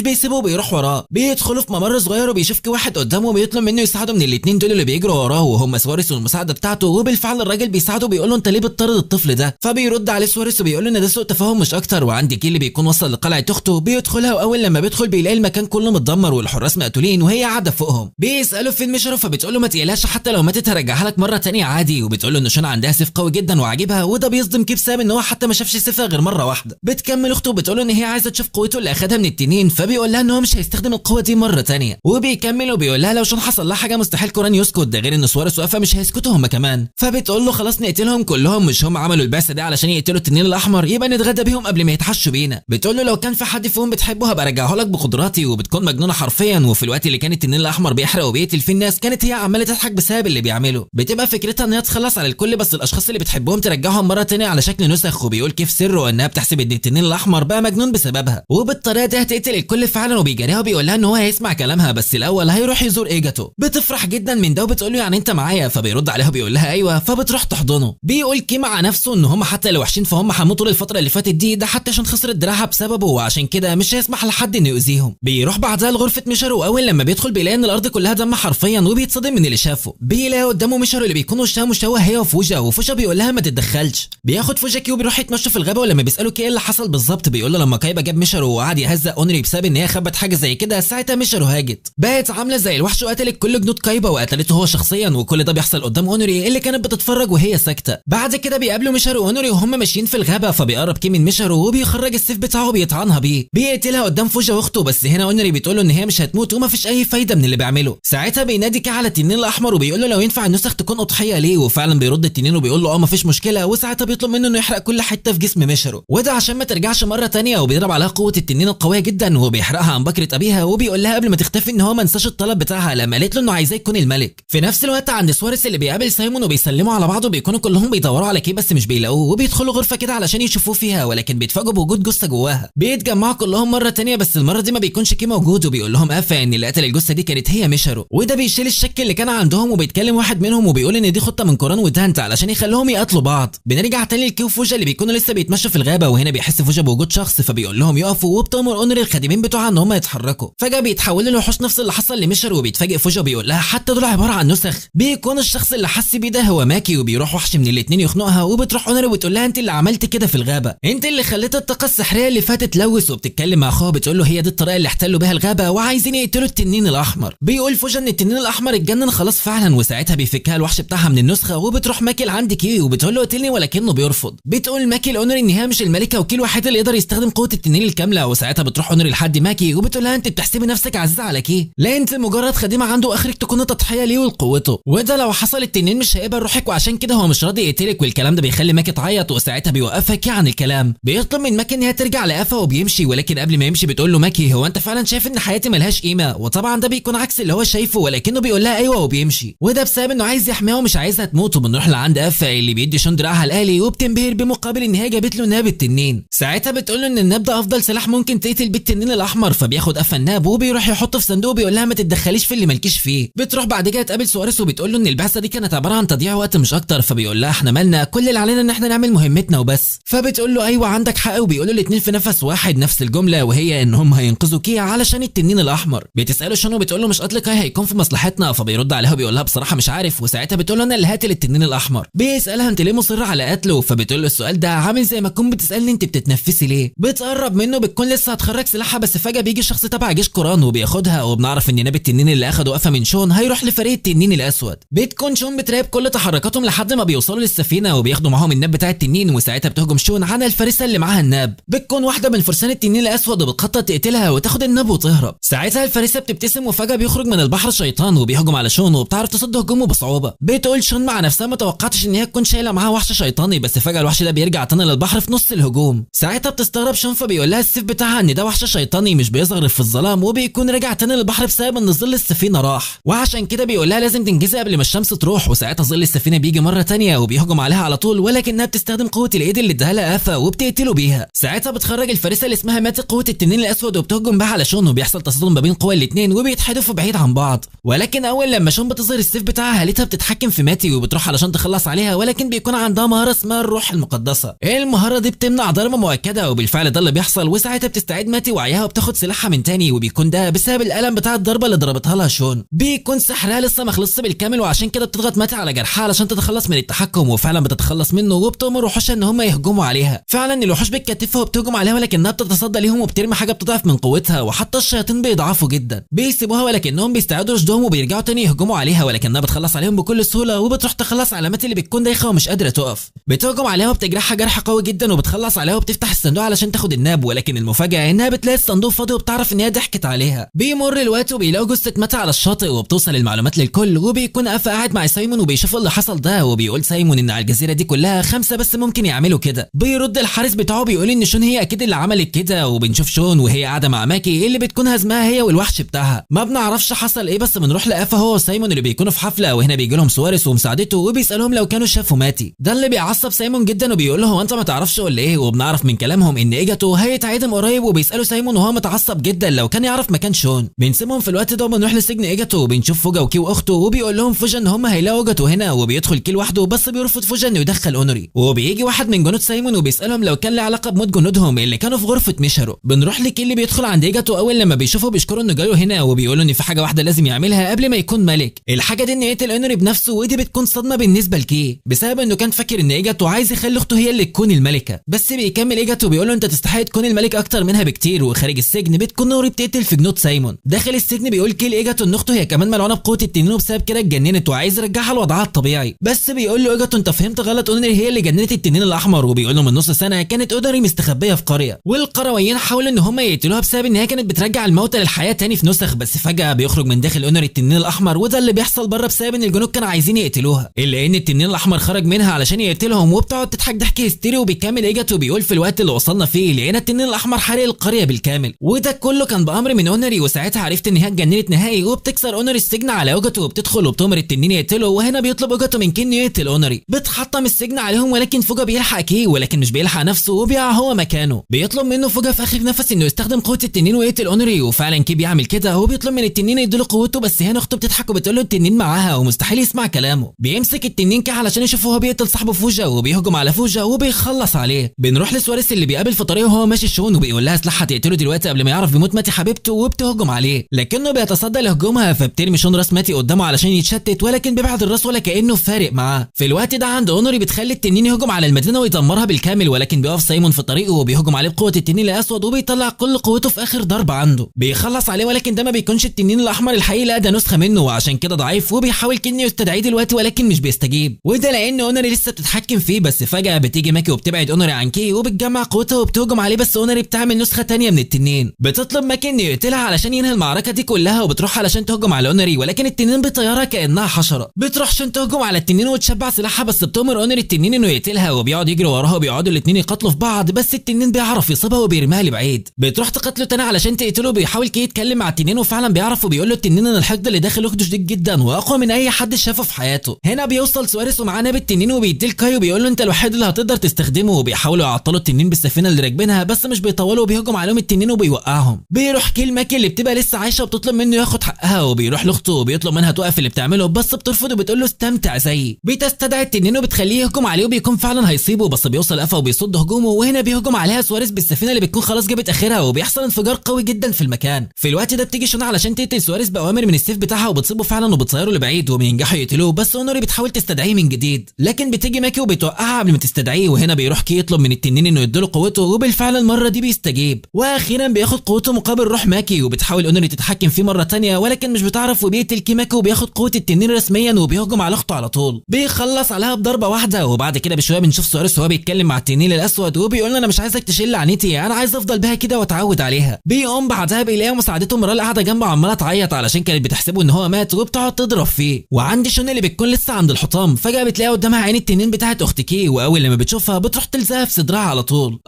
Speaker 1: بيسيبه وبيروح وراه. بيدخلوا في ممر صغير وبيشوف كي واحد قدامه وبيطلب منه يساعده من الاثنين دول اللي بيجروا وراه وهم سواريز والمساعده بتاعته، وبالفعل الراجل بيساعده بيقول له انت ليه بتطرد الطفل ده؟ فبيرد عليه سواريز وبيقول له ان ده سوء تفاهم مش اكتر. وعندي كي اللي بيكون وصل لقلعه اخته بيدخلها، واول لما بيدخل بيلاقي المكان كله متدمر والحراس مقتولين وهي قاعده فوقهم. بيسالوا فين ميشرو، فبتقول له ما تقلقش حتى لو ماتت هرجعها لك مره ثانيه عادي. وبتقول له ان شون عندها سيف قوي جدا وعاجبها، وده بيصدم كي بسبب ان هو حتى ما شافش سيفها غير مره واحده. بتكمل اخته وبتقول له ان هي عايزه تشوف قوته اللي اخدها من التنين، فبيقول لها ان هو مش هيستخدم القوه دي مره ثانيه. وبيكمل وبيقول لها لو شون حصل لها حاجه مستحيل كوران يسكت، ده غير ان سواريز وافا مش هيسكتوا هم كمان. فبتقول له خلاص نقتلهم كلهم، مش هم عملوا البعثه دي علشان يقتلوا التنين الاحمر يبقى نتغدى بيهم قبل ما يتحشوا بينا. بتقول له لو كان في حد فيهم بتحبه هبقى ارجعه لك بقدراتي. وبتكون مجنونه حرفيا، وفي الوقت اللي كان التنين الاحمر بيحرق وبيقتل فيه الناس كانت هي عماله تضحك بسبب اللي بيعمله. بتبقى فكرتها ان هي تخلص على الكل بس الاشخاص اللي بتحبهم ترجعهم مره ثانيه على شكل نسخ. وبيقول كيف سره انها بتحسب ان التنين الاحمر بقى مجنون بسببها، وبالطريقه دي هتقتل الكل فعلا. وبيجاريها وبيقول لها ان هو هيسمع كلامها بس الاول هيروح يزور ايجاتو. بتفرح جدا من ده وبتقول له يعني انت معايا؟ فبيرد عليها وبيقول لها ايوه. فبتروح تحضنه. بيقول كي مع نفسه ان هم حتى لو وحشين فهم هموتوا طول الفتره اللي فاتت دي، ده حتى عشان خسرت دراعها بسببه وعشان كده مش هيسمح لحد انه يؤذيهم. بيروح بعدها لغرفه ميشرو، واول لما بيدخل بيلاقي ان الارض كلها دم حرفيا وبيتصدم من اللي شافه. بيلاقي قدامه ميشرو اللي بيكون وشها مشوه هي وفوجا، وفوجا بيقول لها ما تتدخلش. بياخد فوجا كي وبيروح يتمشوا في الغابه، ولما بيسالوا كي ايه اللي حصل بالظبط بيقول له لما كايبا جاب ميشرو وقعد يهزق اونري بسبب ان هي خبت حاجه زي كده، ساعتها ميشرو هاجت بقت عامله زي الوحش وقتلت كل جنود كايبا وقتلته هو شخصيا، وكل ده بيحصل قدام اونري اللي كانت بتتفرج وهي ساكته. بعد كده بيقابلوا ميشرو واونري وهم ماشيين في الغابه، فبيقرب كي من ميشرو وبيخرج السيف بتاعه بيطعنها بيه. بيقتلها قدام فوجا واخته، بس هنا اونري بتقول له ان هي مش هتموت ومفيش اي فايده من اللي بيعمله. ساعتها بينادي كي على التنين الاحمر وبيقول له لو ينفع النسخ تكون اضحيه ليه، وفعلا بيرد التنين وبيقول له مفيش مشكله، وساعتها بيطلب منه انه يحرق كل حته في جسم ميشارو وده عشان ما ترجعش مره ثانيه، وبيضرب عليها قوه التنين القويه جدا وبيحرقها عن بكره ابيها، وبيقول لها قبل ما تختفي ان هو ما نساش الطلب بتاعها لما قالت له انه عايزاه يكون الملك. في نفس الوقت عند سواريز اللي بيقابل سايمون وبيسلموا على بعض وبيكونوا كلهم بيدوروا على كي بس مش بيلاقوه، وبيدخلوا غرفه كده علشان يشوفوه فيها ولكن بيتفاجئوا بوجود جثه جواها. بيتجمعوا كلهم مره ثانيه بس المره دي ما بيكونش كي موجود، وبيقول لهم افا ان اللي قتل الجثه دي كانت هي ميشارو، وده بيشيل الشك اللي كان عندهم. وبيتكلم واحد منهم وبيقول ان دي خطه من كوران ودانتا علشان يخلوهم يقتلوا بعض. بنرجع تاني لكي وفوجا اللي بيكونوا لسه بيتمشوا في الغابه، وهنا بيحس فوجا بوجود شخص فبيقول لهم يقفوا، وبتامر اونري الخادمين بتوعها ان هم يتحركوا. فجاه بيتحولوا لوحوش نفس اللي حصل لميشارو، وبيتفاجئ فوجا بيقول لها حتى دول عباره عن نسخ. بيكون الشخص اللي حس بيه ده هو ماكي، وبيروح وحش من الاثنين يخنقها، وبتروح اونري وتقول لها انت اللي عملت كده في الغابه، انت اللي خليت الطاقه السحريه اللي فاتت تلوث. وبتتكلم مع اخوها بتقول له هي دي الطريقه اللي احتلوا بها الغابه وعايزين يقتلوا التنين الاحمر. بيقول فوجا ان التنين الاحمر اتجنن خلاص فعلا، وساعتها بيفكها الوحش بتاعها من النسخه، وبتروح ماكي لعند كي وبتقول له اقتلني ولكنه بيرفض. بتقول ماكي لاونري ان هي مش الملكه وكي الوحيد اللي يقدر يستخدم قوه التنين الكامله، وساعتها بتروح اونري لحد ماكي وبتقول لها انت بتحسبي نفسك عزيزه على كي؟ لا انت مجرد خادمه عنده واخرك تكون تضحيه ليه ولقوته، وده لو حصل التنين مش هيقبل روحك وعشان كده هو مش راضي يقتلك. والكلام ده بيخلي ماكي تعيط، وساعتها بيوقفها كي عن الكلام. بيطلب من ماكي ان هي ترجع لافا وبيمشي، ولكن قبل ما يمشي بتقول له ماكي هو انت فعلا شايف ان حياتي ملهاش قيمه؟ وطبعا ده بيكون عكس اللي هو شايفه، ولكنه بيقول لها ايوه وبيمشي، وده بسبب انه عايز يحميها ومش عايزها تموت. وبنروح لعند افا اللي بيدي شون دراعها الالي، وبتنبهر بمقابل ان هي جابت له ناب التنين. ساعتها بتقول له ان الناب ده افضل سلاح ممكن تقتل بيه التنين الاحمر، فبياخد افا الناب وبيروح يحطه في صندوق وبيقول لها ما تتدخليش في اللي مالكيش فيه. بتروح بعد كده تقابل سواريز وبتقول له ان البعثه دي كانت عباره عن تضييع وقت مش اكتر، فبيقول لها احنا مالنا، كل اللي علينا ان احنا نعمل مهمتنا وبس. فبتقول له ايوه عندك حق، وبيقولوا الاثنين في نفس واحد نفس الجمله، وهي ان هم هينقذوا كي علشان التنين الاحمر. بتساله شون وبتقول له مش قتل كاي هيكون في مصلحتنا، فبيرد عليها وبيقول لها بصراحه مش عارف، وساعتها بتقول له انا اللي هقتل التنين الاحمر. بيسالها انت ليه مصر على قتله، فبتقول له السؤال ده عامل زي ما تكون بتسالني انت بتتنفسي ليه. بتقرب منه بتكون لسه هتخرج سلاحها، بس فجاه بيجي شخص تبع جيش قران وبياخدها، وبنعرف ان ناب التنين اللي اخده قفا من شون هيروح لفريق التنين الاسود. بتكون شون بتراقب كل تحركاتهم لحد ما بيوصلوا للسفينه وبياخدوا معاهم الناب بتاع التنين، وساعتها بتهجم شون على الفارسه اللي معاها الناب. بتكون واحده من فرسان التنين الاسود وبتخطط تقتلها وتاخد الناب وتهرب. ساعتها الفارسه بتبتسم وفجاه بيخرج من البحر شيطان وبيهجم على شون، وبتعرف تصد هجومه بصعوبه. بتقول شون مع نفسها ما توقعتش ان هي تكون شايله معاها وحش شيطاني، بس فجاه الوحش ده بيرجع تاني للبحر في نص الهجوم. ساعتها بتستغرب شون فبيقول لها السيف بتاعها ان ده وحش شيطاني مش بيظهر غير في الظلام، وبيكون رجع تاني للبحر بسبب ان ظل السفينه راح، وعشان كده بيقول لها لازم تنجزي قبل ما الشمس تروح. وساعتها ظل السفينه بيجي مره تانية وبيهجم عليها على طول، ولكنها بتستخدم قوه الايد اللي اداها لها افا وبتقتله بيها. ساعتها بتخرج الفارسه اللي اسمها ماتي قوه التنين الاسود وبتهجم بها على شون، وبيحصل تصادم ما بين قوى الاثنين وبيتحدفوا بعيد عن بعض. ولكن اول لما شون بتظهر السيف بتاعها هالتها بتتحكم في ماتي وبتروح علشان تخلص عليها، ولكن بيكون عندها مهاره اسمها الروح المقدسه. المهاره دي بتمنع ضربه مؤكده، وبالفعل ده اللي بيحصل. وساعتها بتستعيد ماتي وعيها وبتاخد سلاحها من تاني، وبيكون ده بسبب الالم بتاع الضربه اللي ضربتها لها شون. بيكون سحرها لسه ما خلصش بالكامل، وعشان كده بتضغط ماتي على جرحها علشان تتخلص من التحكم، وفعلا بتتخلص منه وبتأمر وحوشها ان هم يهجموا عليها. فعلا الوحوش بتكتفها وبتهجم عليها، ولكنها بتتصدى ليهم وبترمي حاجه بتضعف من قوتها، وحتى الشياطين بيضعفوا جدا. بيسيبوها ولكنهم بيستعيدوا رشدهم وبيرجعوا تاني يهجموا عليها، ولكنها بتخلص عليهم بكل سهوله، وبتروح تخلص على ماتي اللي بتكون دايخه ومش قادره تقف. بتهجم عليها وبتجرحها جرح قوي جدا، وبتخلص عليها وبتفتح الصندوق علشان تاخد الناب، ولكن المفاجاه انها بتلاقي الصندوق فاضي وبتعرف ان هي ضحكت عليها. بيمر الوقت وبيلاقوا جثه ماتي على الشاطئ، وبتوصل المعلومات للكل، وبيكون افا قاعد مع سايمون وبيشوفوا اللي حصل ده، وبيقول سايمون ان على الجزيره دي كلها 5 بس ممكن يعملوا كده. بيرد الحارس بتاعه بيقول ان شون هي اكيد اللي عملت كده، وبنشوف شون وهي قاعده مع ماكي اللي بتكون هزمها هي والوحش بتاعها. ما بنعرفش حصل ايه، بس بنروح لافا هو وسايمون اللي بيكونوا في حفله، وهنا بيجي لهم سواريز ومساعدته وبيسالهم لو كانوا شافوا ماتي. ده اللي بيعصب سايمون جدا وبيقول له هو انت ما تعرفش ولا ايه. وبنعرف من كلامهم ان ايجاتو هيتعدم قريب، وبيسالوا سايمون وهو متعصب جدا لو كان يعرف مكان شون. بنسيبهم في الوقت ده وبنروح لسجن ايجاتو، وبنشوف فوجا وكي واخته، وبيقول لهم فوجا ان هم هيلاقوا ايجاتو هنا، وبيدخل كي لوحده بس بيرفض فوجا انه يدخل اونري. وبيجي واحد من جنود سايمون وبيسالهم لو كان له علاقه بموت جنودهم اللي كانوا في غرفه ميشارو. بنروح لكي اللي بيدخل عند ايجاتو اول لما بيشوفه بيشكروا انه جاله هنا، وبيقولوا ان في حاجه واحده لازم يعملها قبل ما يكون ملك. الحاجه دي انه يقتل اونري بنفسه، ودي بتكون صدمه بالنسبه لكي بسبب انه كان فاكر ان ايجاتو عايز يخلي اخته هي اللي تكون الملكه. بس بيكمل ايجاتو بيقول له انت تستحق تكون الملك اكتر منها بكتير. وخارج السجن بتكون نوري بتقتل في جنود سايمون. داخل السجن بيقول كي لايجاتو ان اخته هي كمان ملعونه بقوه التنين، وبسبب كده اتجننت وعايز يرجعها لوضعها الطبيعي. بس بيقول له ايجاتو انت فهمت غلط، اونري هي اللي جننت التنين الاحمر. وبيقول له من نص سنه كانت اونري مستخبيه في قريه، والقرويين النوويين حاولوا ان هم يقتلوها بسبب ان هي كانت بترجع الموتى للحياه تاني في نسخ، بس فجاه بيخرج من داخل اونري التنين الاحمر، وده اللي بيحصل بره بسبب ان الجنود كانوا عايزين يقتلوها، الا ان التنين الاحمر خرج منها علشان يقتلهم، وبتقعد تضحك ضحك هستيري، وبيكمل ايجت وبيقول في الوقت اللي وصلنا فيه لقينا التنين الاحمر حارق القريه بالكامل، وده كله كان بامر من اونري. وساعتها عرفت ان هي اتجننت نهائي، وبتكسر اونري السجن على اوجاتو وبتدخل وبتمر التنين يقتله، وهنا بيطلب اوجاتو من كين يقتل اونري، بتحطم السجن عليهم، ولكن فوجا بيلحق كي، ولكن مش بيلحق نفسه وبيقع هو مكانه. بيطلب منه فوجا في اخر نفس انه يستخدم قوه التنين ويقتل اونري، وفعلا كي بيعمل كده وبيطلب من التنين يديله قوته، بس هنا اخته بتضحك وبتقول له التنين معاها ومستحيل يسمع كلامه. بيمسك التنين كي علشان يشوف هو بيقتل صاحبه فوجا، وبيهجم على فوجا وبيخلص عليه. بنروح لسواريس اللي بيقابل في طريقه وهو ماشي شون، وبيقول لها سلاح هتقتله دلوقتي قبل ما يعرف بموت ماتي حبيبته، وبتهجم عليه، لكنه بيتصدى لهجومها، فبترمي شون راس ماتي قدامه علشان يتشتت، ولكن بيبعد الراس ولا كانه فارق معاه. في الوقت ده عند اونري بتخلي التنين يهجم على المدينه ويدمرها بالكامل، ولكن بيقف سايمون في طريقه وبيهجم عليه بقوه التنين الاسود، وبيطلع كل قوته في اخر ضربه عنده، بيخلص عليه، ولكن ده ما بيكونش التنين الاحمر الحقيقي، لا ده نسخه منه، وعشان كده ضعيف، وبيحاول كين يستدعيه دلوقتي ولكن مش بيستجيب، وده لان اونري لسه بتتحكم فيه. بس فجاه بتيجي ماكي وبتبعد اونري عن كي وبتجمع قوتها وبتهجم عليه، بس اونري بتعمل نسخه تانية من التنين، بتطلب ماكي انه يقتلها علشان ينهي المعركه دي كلها، وبتروح علشان تهجم على اونري، ولكن التنين بيطيرها كانها حشره، بتروح عشان تهجم على التنين وتشبع سلاحها، بس بتؤمر اونري التنين انه يقتلها، وبيقعد يجري وراها وبيقعدوا الاثنين يقاتلوا في بعض، بس التنين بيعرف يصيبها وبيرميها لبعيد، بتروح تقتله تاني علشان تقتله، بيحاول كي يتكلم مع التنين وفعلا بيعرف، وبيقول له التنين ان الحقد اللي داخل اخته شديد جدا واقوى من اي حد شافه في حياته. هنا بيوصل سواريس ومعاه ناب التنين وبيديه لكاي وبيقول له انت الوحيد اللي هتقدر تستخدمه، وبيحاولوا يعطلوا التنين بالسفينه اللي راكبينها، بس مش بيطولوا وبيهجم عليهم التنين وبيوقعهم. بيروح كي ماكي اللي بتبقى لسه عايشه وبتطلب منه ياخد حقها، وبيروح لاخته وبيطلب منها توقف اللي بتعمله، بس بترفض وبتقول له استمتع زيي. بتستدعي التنين وبتخليه يهجم عليه، وبيكون فعلا هيصيبه، بس بيوصل قفا وبيصد هجومه، وهنا بيهجم عليها سواريس بالسفينه اللي بتكون خلاص جابت اخرها، وبيحصل انفجار قوي جدا في المكان. في الوقت ده بتيجي شون علشان تقتل سواريس باوامر من السيف بتاعها، وبتصيبه فعلا وبتصيره لبعيد، وبينجحوا يقتلوه، بس اونوري بتحاول تستدعيه من جديد، لكن بتيجي ماكي وبتوقعها قبل ما تستدعيه، وهنا بيروح كي يطلب من التنين انه يديله قوته، وبالفعل المره دي بيستجيب، واخيرا بياخد قوته مقابل روح ماكي، وبتحاول اونوري تتحكم فيه مره تانية ولكن مش بتعرف، وبيقتل كي ماكي وبياخد قوه التنين رسميا، وبيهجم على اخته على طول، بيخلص عليها بضربه واحده. وبعد كده بشويه بنشوف سواريس وهو بيتكلم مع التنين الاسود، وبيقول له انا مش عايزك تشيل عنيتي، انا عايز افضل بيها كده واتعود عليها. بيقوم بعدها بيلاقي مساعدته مرال قاعده جنبه عماله تعيط علشان كانت بتحسبه ان هو مات، وبتقعد تضرب فيه. وعندي شون اللي بتكون لسه عند الحطام، فجاه بتلاقي قدامها عين التنين بتاعت اخت كي، واول لما بتشوفها بتروح تلزقها في صدرها على طول.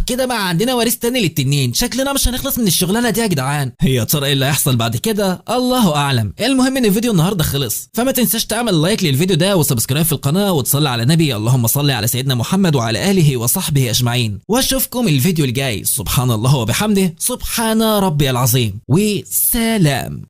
Speaker 1: كده بقى عندنا وريث تاني للتنين، شكلنا مش هنخلص من الشغلانه دي يا جدعان. هي ترى ايه اللي هيحصل بعد كده؟ الله اعلم. المهم ان الفيديو النهارده خلص، فما تنساش تعمل لايك للفيديو ده وسبسكرايب في القناه وتصلي على نبي، اللهم صل على سيدنا محمد وعلى اله وصحبه اجمعين، واشوفكم الفيديو الجاي. سبحان الله وبحمده، سبحان ربي العظيم، وسلام.